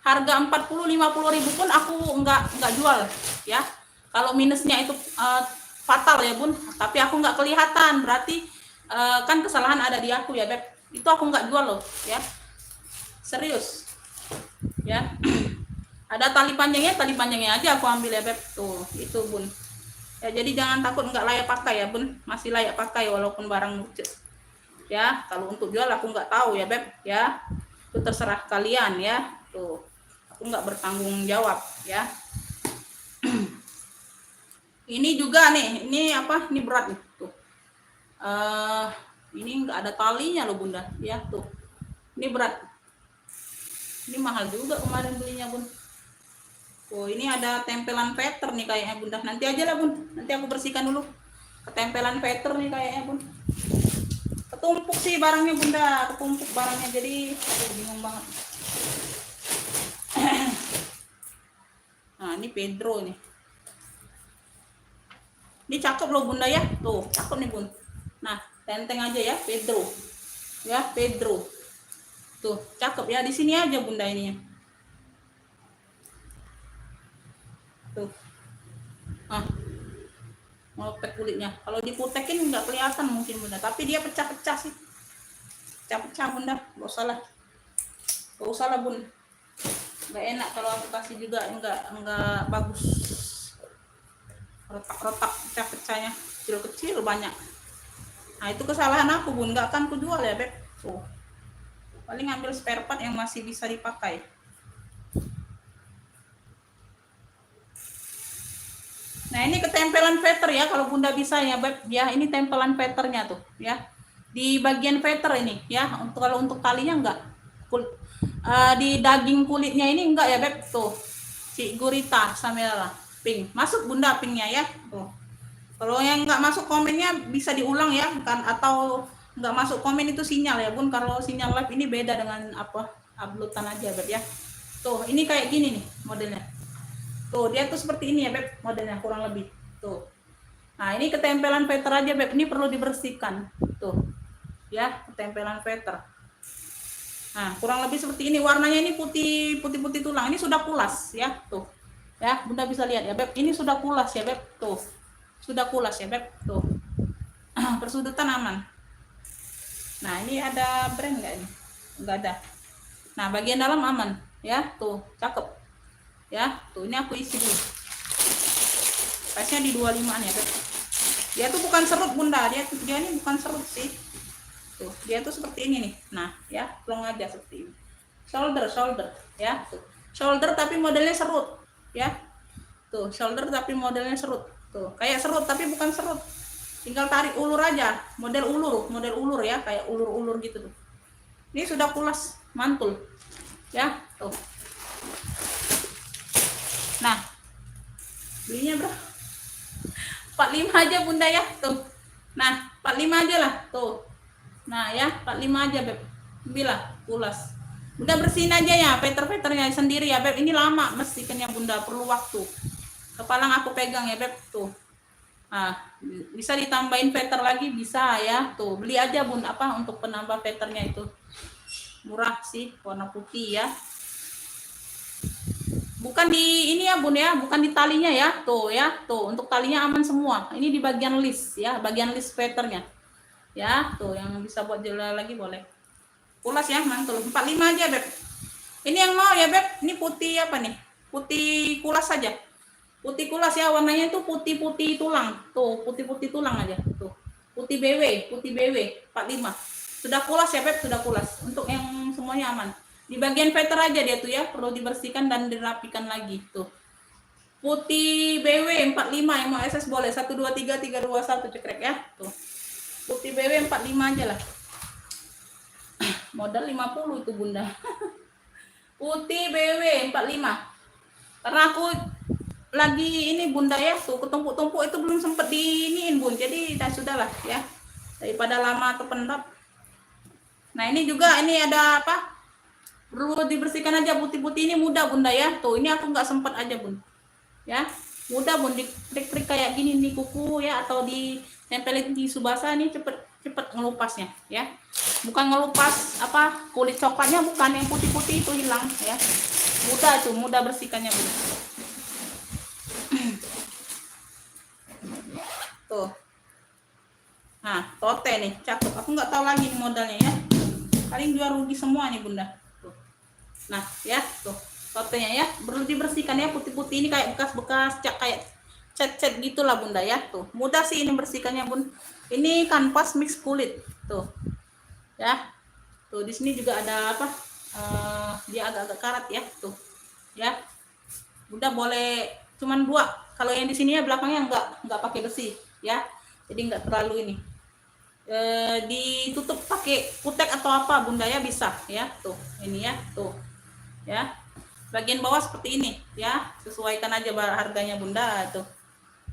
Harga 40-50 ribu pun aku nggak jual ya. Kalau minusnya itu fatal ya Bun. Tapi aku nggak kelihatan, berarti kan kesalahan ada di aku ya Beb. Itu aku nggak jual loh ya, serius ya. Ada tali panjangnya aja aku ambil ya Beb. Tuh, itu Bun ya. Jadi jangan takut nggak layak pakai ya Bun, masih layak pakai walaupun barang lucu ya. Kalau untuk jual aku nggak tahu ya Beb ya, itu terserah kalian ya. Tuh, aku nggak bertanggung jawab ya. Ini juga nih, ini apa, ini berat nih tuh. Ini nggak ada talinya loh bunda, ya tuh. Ini berat. Ini mahal juga kemarin belinya bun. Oh ini ada tempelan Peter nih kayaknya bunda. Nanti aja lah bun. Nanti aku bersihkan dulu. Ketempelan Peter nih kayaknya bun. Ketumpuk sih barangnya bunda. Ketumpuk barangnya jadi bingung banget. Nah ini Pedro nih. Ini cakep loh bunda ya. Tuh cakep nih bun. Nah tenteng aja ya Pedro. Ya Pedro. Tuh cakep ya. Di sini aja bunda ini. Tuh. Ah. Ngelopek kulitnya. Kalau diputekin nggak kelihatan mungkin bunda. Tapi dia pecah-pecah sih. Pecah-pecah bunda. Gak usah lah. Gak usah lah bun. Nggak enak kalau aku kasih juga nggak bagus. Retak-retak pecah-pecahnya kecil-kecil banyak. Nah itu kesalahan aku bun, nggak akan ku jual ya beb. Tuh paling ambil spare part yang masih bisa dipakai. Nah ini ketempelan feather ya kalau bunda bisa ya beb ya. Ini tempelan feathernya tuh ya di bagian feather ini ya. Kalau untuk talinya enggak di daging kulitnya ini enggak ya beb. Tuh si gurita samela pink masuk bunda pinknya ya. Tuh kalau yang nggak masuk komennya bisa diulang ya kan, atau nggak masuk komen itu sinyal ya bun. Kalau sinyal live ini beda dengan apa uploadan aja beb ya. Tuh ini kayak gini nih modelnya. Tuh dia tuh seperti ini ya beb modelnya kurang lebih. Tuh nah ini ketempelan feather aja beb, ini perlu dibersihkan. Tuh ya ketempelan feather. Nah kurang lebih seperti ini warnanya. Ini putih tulang. Ini sudah kulas ya. Tuh ya bunda bisa lihat ya beb, ini sudah kulas ya beb. Tuh sudah kulas ya beb. Tuh persudutan aman. Nah ini ada brand nggak ini? Nggak ada. Nah bagian dalam aman ya. Tuh cakep ya. Tuh ini aku isi dulu. Size-nya di 25 nih ya beb. Dia tuh bukan serut bunda, dia ini bukan serut sih. Tuh dia tuh seperti ini nih. Nah ya plong aja seperti ini. Shoulder ya. Tuh shoulder tapi modelnya serut ya. Tuh shoulder tapi modelnya serut. Tuh kayak serut tapi bukan serut. Tinggal tarik ulur aja, model ulur ya, kayak ulur gitu tuh. Ini sudah kulas mantul ya. Tuh nah belinya berapa? 45 aja bunda ya. Tuh nah 45 aja lah. Tuh nah ya 45 aja beb. Bila kulas bunda bersihin aja ya peter-peternya sendiri ya beb. Ini lama mestikannya bunda, perlu waktu. Kepalang aku pegang ya beb. Tuh nah bisa ditambahin feather lagi bisa ya. Tuh beli aja bun apa untuk penambah feathernya itu murah sih, warna putih ya. Bukan di ini ya bun ya, bukan di talinya ya. Tuh ya. Tuh untuk talinya aman semua. Ini di bagian list ya, bagian list feathernya ya. Tuh yang bisa buat jual lagi boleh. Kulas ya mantul. 45 aja beb. Ini yang mau ya beb. Ini putih apa nih? Putih kulas saja. Putih kulas ya, warnanya itu putih tulang. Tuh putih tulang aja. Tuh putih BW 45. Sudah kulas ya beb, sudah kulas. Untuk yang semuanya aman. Di bagian feather aja dia tuh ya, perlu dibersihkan dan dirapikan lagi. Tuh putih BW 45 yang mau SS boleh 1 2 3 3 2 1 cekrek ya. Tuh putih BW 45 aja lah. Modal 50 itu bunda. Putih BW 45. Karena aku lagi ini bunda ya. Tuh ketumpuk-tumpuk itu belum sempet diiniin bun. Jadi sudahlah ya. Daripada lama terpendap. Nah ini juga ini ada apa? Perlu dibersihkan aja putih-putih ini mudah bunda ya. Tuh ini aku nggak sempet aja bun. Ya mudah bun, diklik-klik kayak gini nih kuku ya, atau ditempelin di subasa nih cepet ngelupasnya ya. Bukan ngelupas apa kulit coklatnya, bukan, yang putih-putih itu hilang ya. Mudah itu, mudah bersihkannya bun. Tuh nah tote nih cakep. Aku nggak tahu lagi nih modalnya ya, paling jual rugi semua nih bunda. Tuh nah ya tuh totenya ya, perlu dibersihkan ya. Putih-putih ini kayak bekas-bekas kayak cat-cat gitulah bunda ya. Tuh mudah sih ini bersihkannya bun. Ini kanvas mix kulit tuh ya. Tuh di sini juga ada apa, dia agak-agak karat ya. Tuh ya bunda boleh cuman 2. Kalau yang di sini ya belakangnya nggak pakai besi ya, jadi nggak terlalu ini. ditutup pakai kutek atau apa bunda ya, bisa ya. Tuh ini ya, tuh ya, bagian bawah seperti ini ya, sesuaikan aja harganya bunda tuh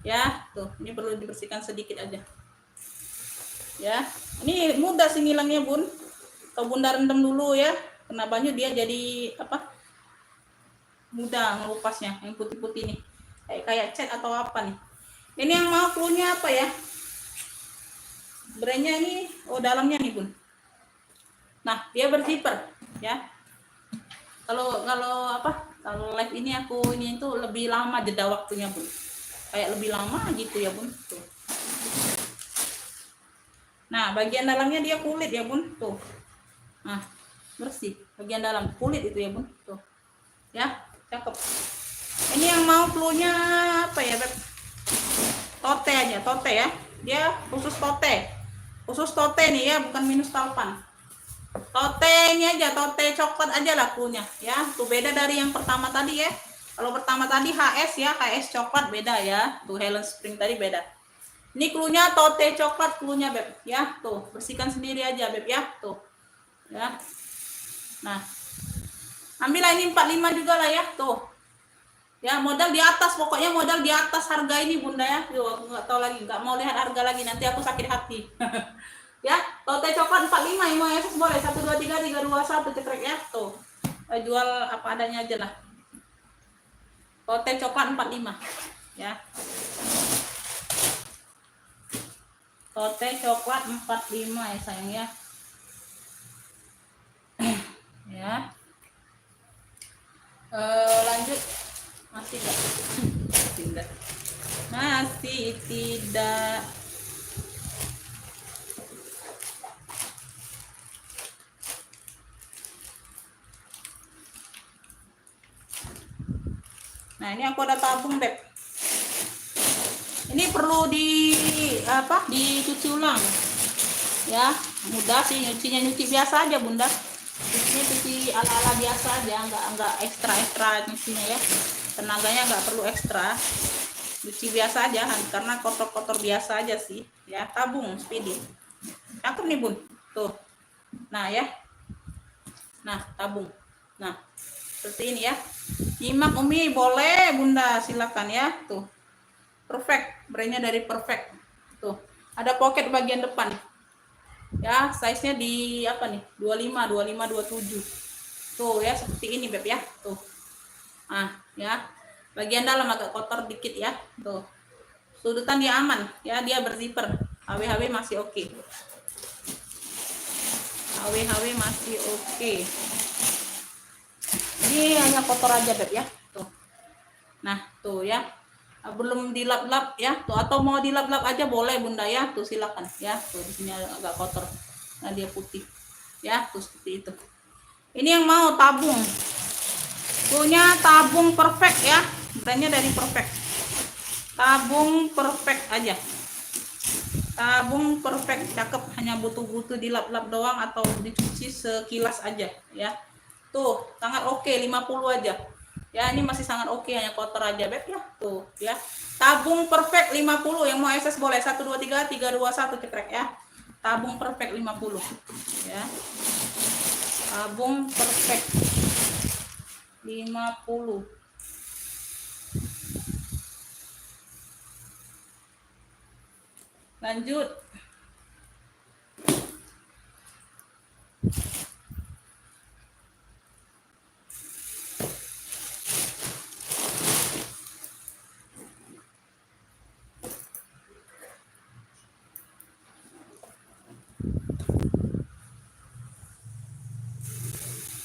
ya. Tuh ini perlu dibersihkan sedikit aja ya. Ini mudah sih ngilangnya bun, kalau bunda rendam dulu ya, kena banyu dia jadi apa, mudah ngelupasnya. Yang putih-putih nih kayak cat atau apa nih. Ini yang mau cluenya apa ya, brandnya ini, oh dalamnya nih bun. Nah dia berzipper ya. Kalau apa, kalau live ini aku ini itu lebih lama jeda waktunya bun, kayak lebih lama gitu ya bun. Tuh. Nah bagian dalamnya dia kulit ya bun, tuh. Nah bersih bagian dalam kulit itu ya bun, tuh ya, cakep. Ini yang mau cluenya apa ya beb, tote aja, tote ya, dia khusus tote nih ya, bukan minus talpan. Tote ini aja, tote coklat aja lah cluenya ya. Tuh beda dari yang pertama tadi ya. Kalau pertama tadi HS ya, HS coklat beda ya. Tuh Helen Spring tadi beda. Ini cluenya tote coklat cluenya beb ya. Tuh bersihkan sendiri aja beb ya. Tuh ya. Nah ambillah ini 45 juga lah ya. Tuh ya, modal di atas, pokoknya modal di atas harga ini bunda ya. Yo aku nggak tahu lagi, nggak mau lihat harga lagi, nanti aku sakit hati. Ya, tote coklat 45 yang mau Yesus boleh 1 2 3 3 2 1 cekrek ya. Tuh jual apa adanya aja lah. Tote coklat 45 ya. Tote coklat 45 ya sayang ya. Ya. Lanjut. Masih enggak? Tidak. Masih tidak. Nah ini aku ada tabung beb. Ini perlu dicuci ulang ya. Mudah sih nyucinya, nyuci biasa aja bunda. Nyucinya cuci ala-ala biasa aja, nggak ekstra nyucinya ya. Tenaganya nggak perlu ekstra, cuci biasa aja karena kotor-kotor biasa aja sih ya. Tabung speedy cakep nih bun, tuh. Nah ya, nah tabung, nah seperti ini ya. Nyimak umi boleh bunda, silakan ya. Tuh perfect, brandnya dari perfect. Tuh ada pocket bagian depan ya, size nya di apa nih, 25 27 tuh ya, seperti ini beb ya. Tuh ah ya, bagian dalam agak kotor dikit ya. Tuh sudutan dia aman ya, dia berzipper, HW masih oke. HW masih oke. Ini hanya kotor aja beb ya. Tuh nah tuh ya, belum dilap-lap ya. Tuh atau mau dilap-lap aja boleh bunda ya. Tuh silakan ya. Tuh di sini agak kotor, nah dia putih ya. Tuh seperti itu. Ini yang mau tabung, punya tabung perfect ya, brandnya dari perfect. Tabung perfect aja, tabung perfect cakep, hanya butuh dilap-lap doang atau dicuci sekilas aja ya. Tuh sangat oke, 50 aja ya. Ini masih sangat oke, hanya kotor aja beb ya. Tuh ya, tabung perfect 50. yang mau SS boleh 1 2 3 3 2 1 cekrek ya. Tabung perfect 50 ya. Tabung perfect 50. Lanjut.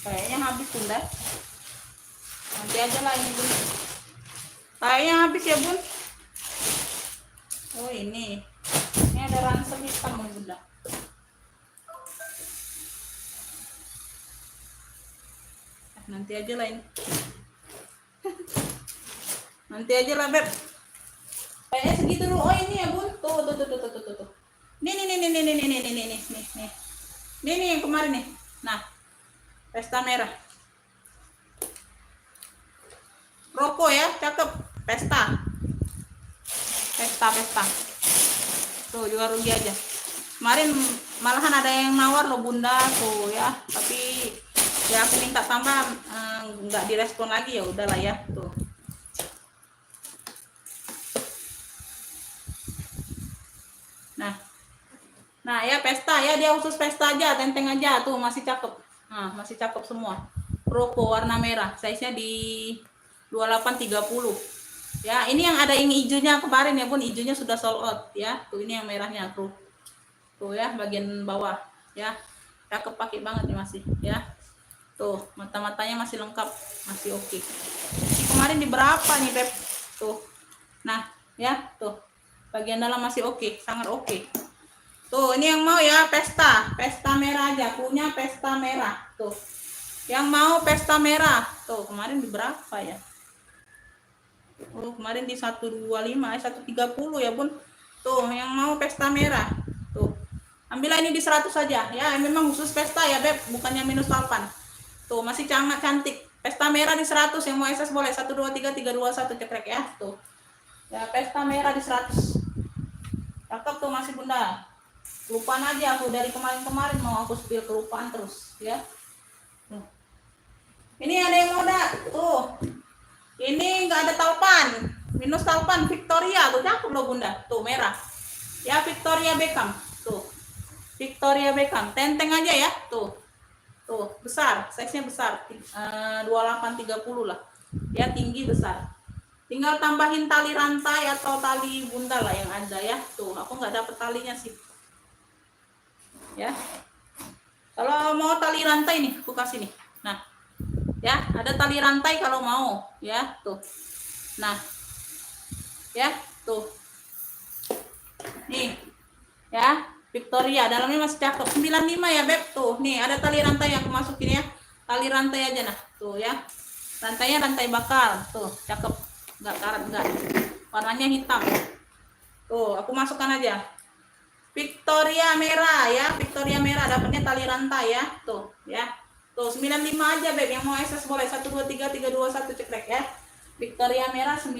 Kayaknya habis bunda, nanti aja lah ini bun. Kayaknya habis ya bun. Oh ini ada ransel hitam nih bunda. Nanti aja lah ini. Nanti aja lah beb. Kayaknya segitu dulu. Oh ini ya bun. Tuh. Nih yang kemarin nih. Nah, pesta merah. Rokok ya, cakep. Pesta. Tuh juga rugi aja. Kemarin malahan ada yang nawar loh bunda tuh ya, tapi ya aku minta tambah, nggak direspon lagi, ya udahlah ya tuh. Nah ya pesta ya, dia khusus pesta aja, tenteng aja tuh masih cakep. Nah masih cakep semua. Proko warna merah, size nya di 2830 ya. Ini yang ada yang hijaunya kemarin ya bun, hijaunya sudah sold out ya. Tuh ini yang merahnya tuh ya, bagian bawah ya, cakep, pakai banget nih masih ya. Tuh mata-matanya masih lengkap, masih oke. Kemarin di berapa nih Beb tuh. Nah ya tuh bagian dalam masih oke, sangat oke. Tuh ini yang mau ya pesta merah aja, punya pesta merah tuh. Yang mau pesta merah tuh, kemarin di berapa ya? Oh, kemarin di 125, 130 ya bun. Tuh yang mau pesta merah tuh, ambillah ini di 100 saja ya. Memang khusus pesta ya Beb, bukannya minus 8. Tuh masih sangat cantik. Pesta merah di 100, yang mau SS boleh 123 321 cekrek ya tuh. Ya pesta merah di 100. Cakep tuh masih bunda. Lupaan aja aku dari kemarin-kemarin, mau aku spill, kelupaan terus ya. Ini ada yang mau tuh. Ini nggak ada talpan, minus talpan, Victoria tuh cakep loh bunda, tuh merah. Ya Victoria Beckham tuh. Victoria Beckham, tenteng aja ya tuh. Tuh besar, size-nya besar, 2830 lah. Ya tinggi besar. Tinggal tambahin tali rantai atau tali bunda lah yang ada ya. Tuh aku nggak dapet talinya sih. Ya, kalau mau tali rantai nih aku kasih nih. Nah ya, ada tali rantai kalau mau ya tuh. Nah ya tuh nih ya, Victoria dalamnya masih cakep, 95 ya Beb tuh. Nih ada tali rantai yang aku masukin ya, tali rantai aja. Nah tuh ya, rantainya rantai bakal tuh, cakep, nggak karat, nggak, warnanya hitam tuh. Aku masukkan aja Victoria merah ya, Victoria merah, dapatnya tali rantai ya tuh ya. Tuh 95 aja Beb, yang mau SS boleh 123 321 cekrek ya. Victoria merah 95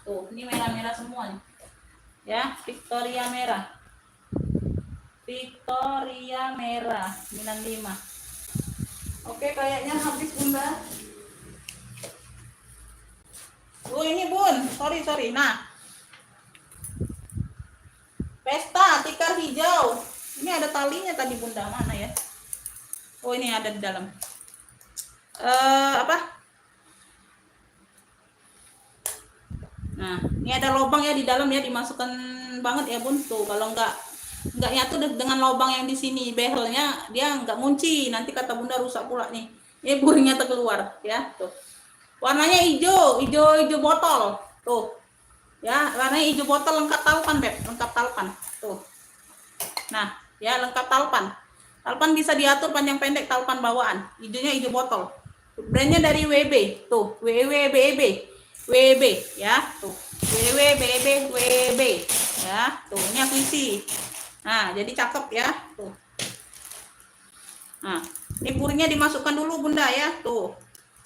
tuh, ini merah-merah semua nih ya. Victoria merah, Victoria merah 95. Oke, kayaknya habis bunda. Oh ini bun, sorry. Nah pesta tikar hijau, ini ada talinya tadi bunda, mana ya? Oh ini ada di dalam. Apa? Nah ini ada lubang ya di dalam ya, dimasukkan banget ya bun tuh. Kalau nggak nyatu dengan lubang yang di sini behelnya, dia nggak ngunci, nanti kata bunda rusak pula nih. Ini buringnya terkeluar ya tuh. Warnanya hijau botol tuh ya, warnanya hijau botol, lengkap talpan Beb, lengkap talpan tuh. Nah ya, lengkap talpan bisa diatur panjang pendek, talpan bawaan, hijaunya hijau botol. Brandnya dari WB tuh, WB ya tuh, WB ya tuh. Ini aku isi. Nah jadi cakep ya tuh. Nah ini buringnya dimasukkan dulu bunda ya tuh.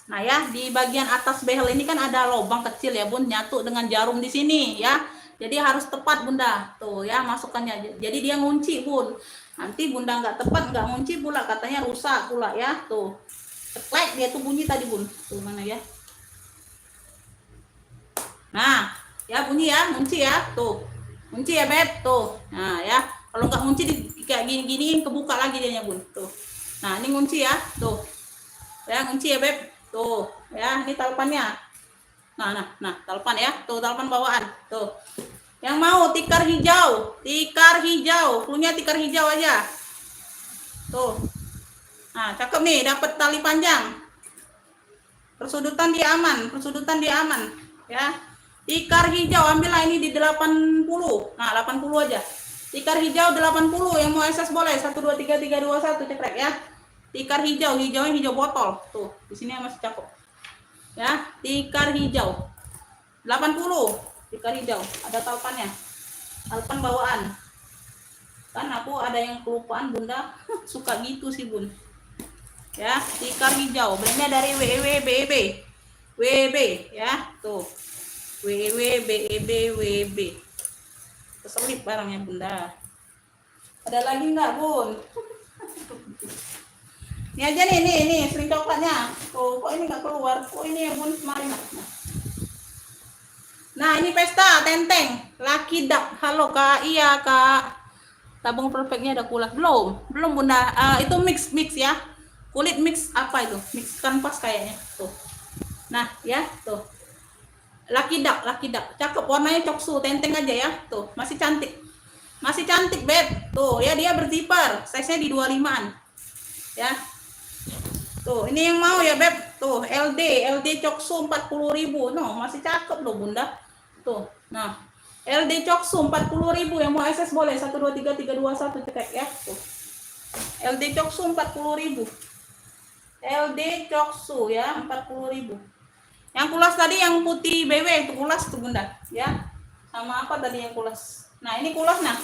Nah ya, di bagian atas behel ini kan ada lubang kecil ya bun, nyatu dengan jarum di sini ya. Jadi harus tepat bunda tuh ya masukannya. Jadi dia ngunci bun. Nanti bunda nggak tepat, nggak ngunci pula, katanya rusak pula ya tuh. Ceklek dia tuh bunyi tadi bun. Tuh mana ya? Nah ya bunyi ya, ngunci ya tuh. Ngunci ya Beb tuh. Nah ya, kalau nggak ngunci kayak gini-gini kebuka lagi dia bun tuh. Nah ini ngunci ya tuh. Ya ngunci ya Beb. Tuh ya, ini talpannya. Nah talpan ya tuh, talpan bawaan tuh. Yang mau tikar hijau, punya tikar hijau aja tuh. Nah cakep nih, dapat tali panjang, persudutan dia aman ya. Tikar hijau ambillah ini di 80. Nah 80 aja, tikar hijau 80. Yang mau SS boleh 123 321 cekrek ya. Tikar hijau, hijaunya hijau botol tuh, di sini masih cakep ya. Tikar hijau 80, tikar hijau, ada talpannya, talpan bawaan. Kan aku ada yang kelupaan bunda, suka gitu sih bun ya. Tikar hijau, brandnya dari WB ya tuh, WB keselip barangnya bunda. Ada lagi nggak bun? Ini aja nih, nih sling coklatnya. Tuh, kok ini nggak keluar? Kok ini ya bun kemarin? Nah ini pesta tenteng, Lucky Duck. Halo kak, iya kak. Tabung perfectnya ada kulas belum bunda. Itu mix ya. Kulit mix apa itu? Mix kanvas kayaknya. Tuh. Nah ya tuh. Lucky Duck, cakep warnanya coksu, tenteng aja ya. Tuh masih cantik beb. Tuh ya dia berzipper, size nya di 25an ya. Tuh, ini yang mau ya, Beb. Tuh, LD Coksu 40.000. No, masih cakep loh, Bunda. Tuh. Nah, LD Coksu 40.000 yang mau SS boleh 123321 cetek ya. Tuh. LD Coksu 40.000. LD Coksu ya, 40.000. Yang kulas tadi yang putih BW itu kulas tuh, Bunda, ya. Sama apa tadi yang kulas? Nah, ini kulas nah.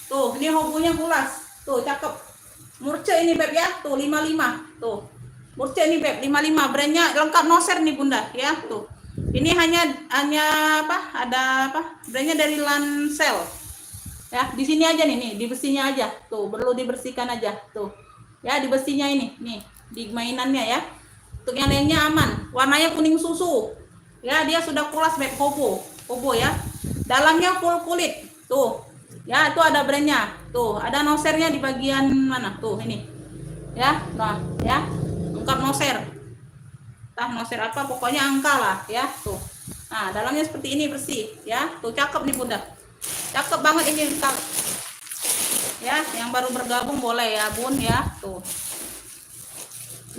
Tuh, ini hobunya kulas. Tuh, cakep. Murce ini, Beb ya. Tuh, 55. Tuh. Murce nih Beb, 55 brandnya lengkap noser nih Bunda ya tuh. Ini hanya apa? Ada apa? Brandnya dari Lancel. Ya, di sini aja nih, di besinya aja. Tuh, perlu dibersihkan aja tuh. Ya, di besinya ini, nih, di mainannya ya. Untuk yang lainnya aman. Warnanya kuning susu. Ya, dia sudah kulas Beb, Kobo ya. Dalamnya full kulit. Tuh. Ya, itu ada brandnya. Tuh, ada nosernya di bagian mana? Tuh, ini. Ya, nah, ya. Lengkap noser. Entah noser apa, pokoknya angka lah ya tuh. Nah, dalamnya seperti ini bersih ya. Tuh cakep nih Bunda. Cakep banget ini ya, yang baru bergabung boleh ya Bun ya tuh.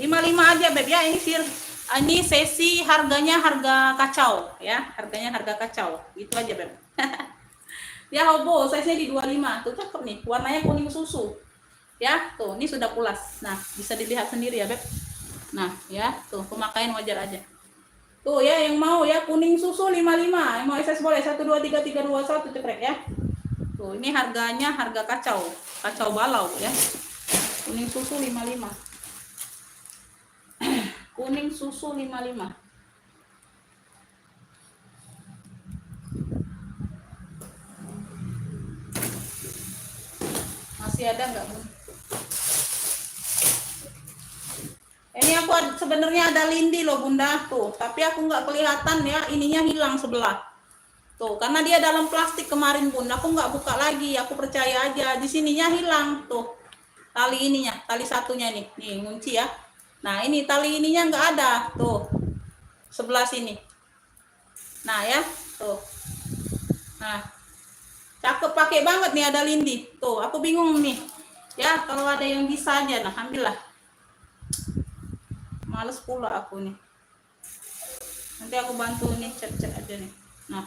55 aja Beb ya, ini sesi harganya harga kacau ya, harganya harga kacau. Gitu aja Beb. Ya hobo, size-nya di 25. Tuh cakep nih, warnanya kuning susu. Ya, tuh ini sudah pulas. Nah, bisa dilihat sendiri ya Beb. Nah ya tuh pemakaian wajar aja tuh ya. Yang mau ya kuning susu 55, yang mau SS boleh 123321 cekrek ya. Tuh ini harganya harga kacau balau ya. Kuning susu 55. Kuning susu 55. Masih ada nggak Bun? Ini aku sebenarnya ada lindi loh Bunda tuh, tapi aku nggak kelihatan ya, ininya hilang sebelah. Tuh, karena dia dalam plastik kemarin Bun, aku nggak buka lagi, aku percaya aja. Di sininya hilang tuh, tali ininya, tali satunya nih ngunci ya. Nah ini tali ininya nggak ada tuh, sebelah sini. Nah ya, tuh. Nah, cakep pakai banget nih ada lindi. Tuh, aku bingung nih. Ya, kalau ada yang bisa aja, nah ambillah. Males pula aku nih. Nanti aku bantu nih, cat-cat aja nih. Nah,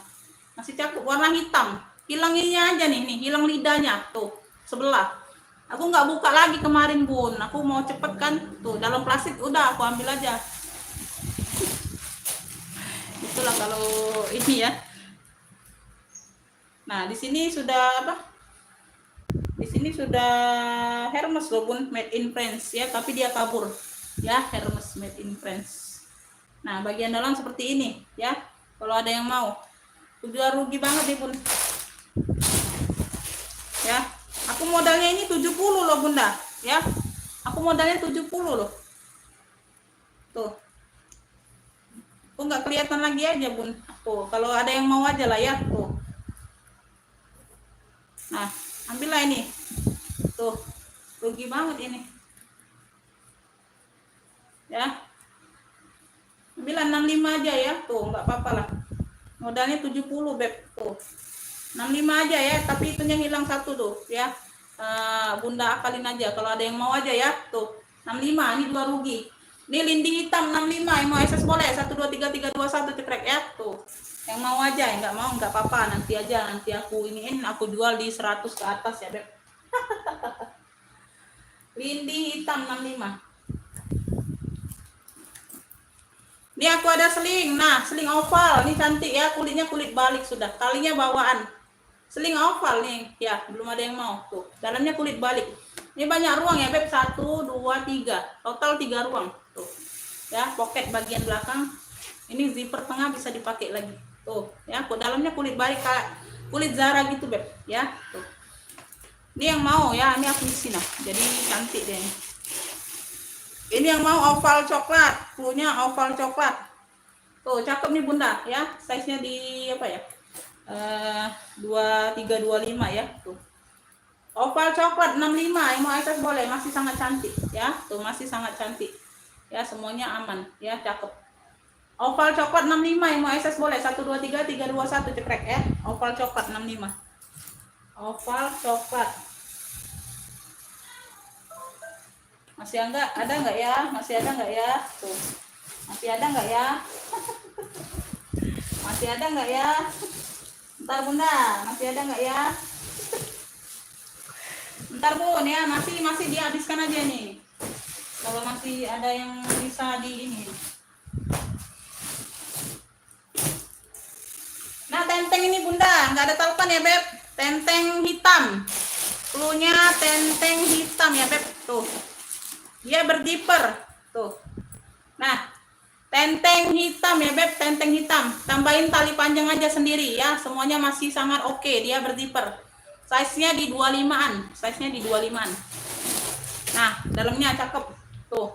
masih cakep warna hitam. Hilang ininya aja nih, hilang lidahnya tuh sebelah. Aku nggak buka lagi kemarin Bun. Aku mau cepet kan. Tuh dalam plastik udah aku ambil aja. Itulah kalau ini ya. Nah di sini sudah apa? Di sini sudah Hermes loh Bun, made in France ya. Tapi dia kabur ya, Hermes made in France. Nah bagian dalam seperti ini ya. Kalau ada yang mau. Udah rugi banget nih Bun. Ya, aku modalnya ini 70 loh Bunda ya. Aku modalnya 70 loh. Tuh. Aku nggak kelihatan lagi aja Bun. Tuh, kalau ada yang mau aja lah ya. Tuh. Nah, ambillah ini. Tuh. Rugi banget ini. Ya. Ambillah 65 aja ya. Tuh, nggak apa-apa lah. Modalnya 70 Beb. Tuh. 65 aja ya, tapi itunya hilang satu tuh ya. Bunda akalin aja kalau ada yang mau aja ya. Tuh. 65 ini dua rugi. Ini lindi hitam 65 yang mau SS boleh 123321 cekrek ya tuh. Yang mau aja, yang nggak mau nggak apa-apa, nanti aja, nanti aku iniin, aku jual di 100 ke atas ya Beb. Lindi hitam 65. Ini aku ada seling. Nah, seling oval, ini cantik ya, kulitnya kulit balik sudah, talinya bawaan. Seling oval nih, ya belum ada yang mau tuh. Dalamnya kulit balik. Ini banyak ruang ya Beb, 1, 2, 3, total 3 ruang tuh. Ya, pocket bagian belakang. Ini zipper tengah bisa dipakai lagi. Tuh, ya, dalamnya kulit balik kayak kulit Zara gitu Beb, ya. Tuh. Ini yang mau ya, ini aku isi nah. Jadi cantik deh. Ini yang mau oval coklat, punya oval coklat. Tuh, cakep nih Bunda ya. Size-nya di apa ya? 2325 ya. Tuh. Oval coklat 65, yang mau SS boleh, masih sangat cantik ya. Tuh, masih sangat cantik. Ya, semuanya aman ya, cakep. Oval coklat 65, yang mau SS boleh. 123 321 cekrek ya. Oval coklat 65. Oval coklat. Masih ada nggak ya? Masih ada nggak ya? Tuh. Masih ada nggak ya? Masih ada nggak ya? Ntar Bunda, masih ada nggak ya? Ntar Bun ya, masih dihabiskan aja nih. Kalau masih ada yang bisa di ini. Nah, tenteng ini Bunda, nggak ada talpan ya Beb. Tenteng hitam. Cluenya tenteng hitam ya Beb. Tuh. Dia berdiper. Tuh. Nah, tenteng hitam ya Beb, tenteng hitam. Tambahin tali panjang aja sendiri ya. Semuanya masih sangat oke, dia berdiper. Size-nya di 25-an. Size-nya di 25-an. Nah, dalamnya cakep. Tuh.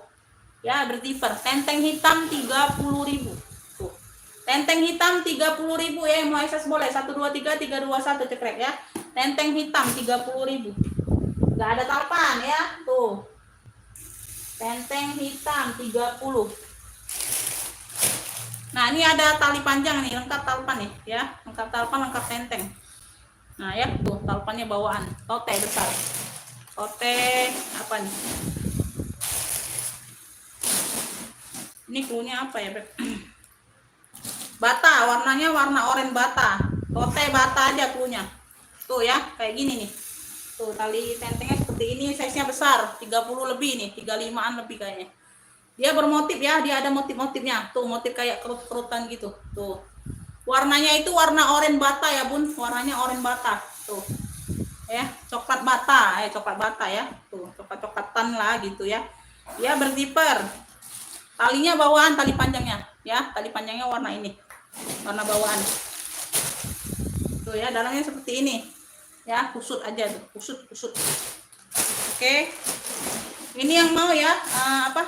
Ya, berdiper. Tenteng hitam 30.000. Tuh. Tenteng hitam 30.000 ya, yang mau akses boleh. 123 321 cekrek ya. Tenteng hitam 30.000. Enggak ada talpan ya. Tuh. Tenteng hitam 30. Nah, ini ada tali panjang nih, lengkap talpan nih ya. Lengkap talpan, lengkap tenteng. Nah, ya tuh talpannya bawaan. Tote besar. Tote apa nih? Ini cluenya apa ya, Beb? Bata, warnanya warna oranye bata. Tote bata aja cluenya. Tuh ya, kayak gini nih. Tuh, tali tentengnya seperti ini, size-nya besar, 30 lebih nih, 35-an lebih kayaknya. Dia bermotif ya, dia ada motif-motifnya. Tuh, motif kayak kerut-kerutan gitu. Tuh. Warnanya itu warna oranye bata ya, Bun. Warnanya oranye bata. Tuh. Ya, coklat bata, coklat bata ya. Tuh, coklat-coklatan lah gitu ya. Dia berziper. Talinya bawaan, tali panjangnya ya. Tali panjangnya warna ini. Warna bawaan. Tuh ya, dalamnya seperti ini. Ya, kusut aja tuh, kusut. Oke. Ini yang mau ya, apa?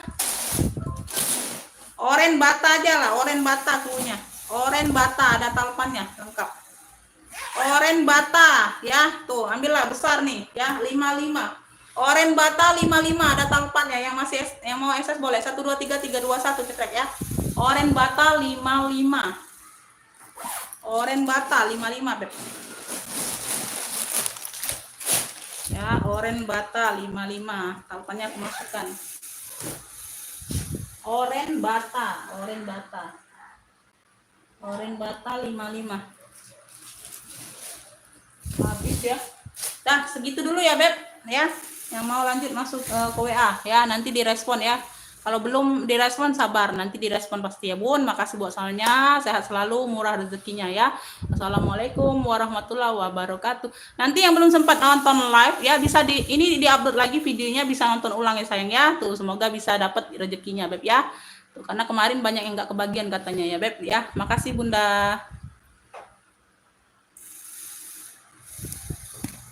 Oren bata aja lah, oren bata cluenya. Oren bata ada talpannya lengkap. Oren bata ya, tuh ambillah besar nih ya, 55. Oren bata 55 ada talpannya, yang masih yang mau akses boleh. 123 321 cekrek ya. Oren bata 55. Oren bata 55, Beb. Ya, oren bata 55. Talpannya aku masukkan. Oren bata 55. Habis ya. Dah, segitu dulu ya, Beb, ya. Yang mau lanjut masuk ke WA ya, nanti direspon ya. Kalau belum direspon sabar, nanti direspon pasti ya, Bun. Makasih buat soalnya, sehat selalu, murah rezekinya ya. Assalamualaikum warahmatullahi wabarakatuh. Nanti yang belum sempat nonton live ya, bisa ini diupload lagi videonya, bisa nonton ulang ya sayang ya. Tuh, semoga bisa dapat rezekinya, Beb ya. Tuh, karena kemarin banyak yang nggak kebagian katanya ya, Beb ya. Makasih Bunda.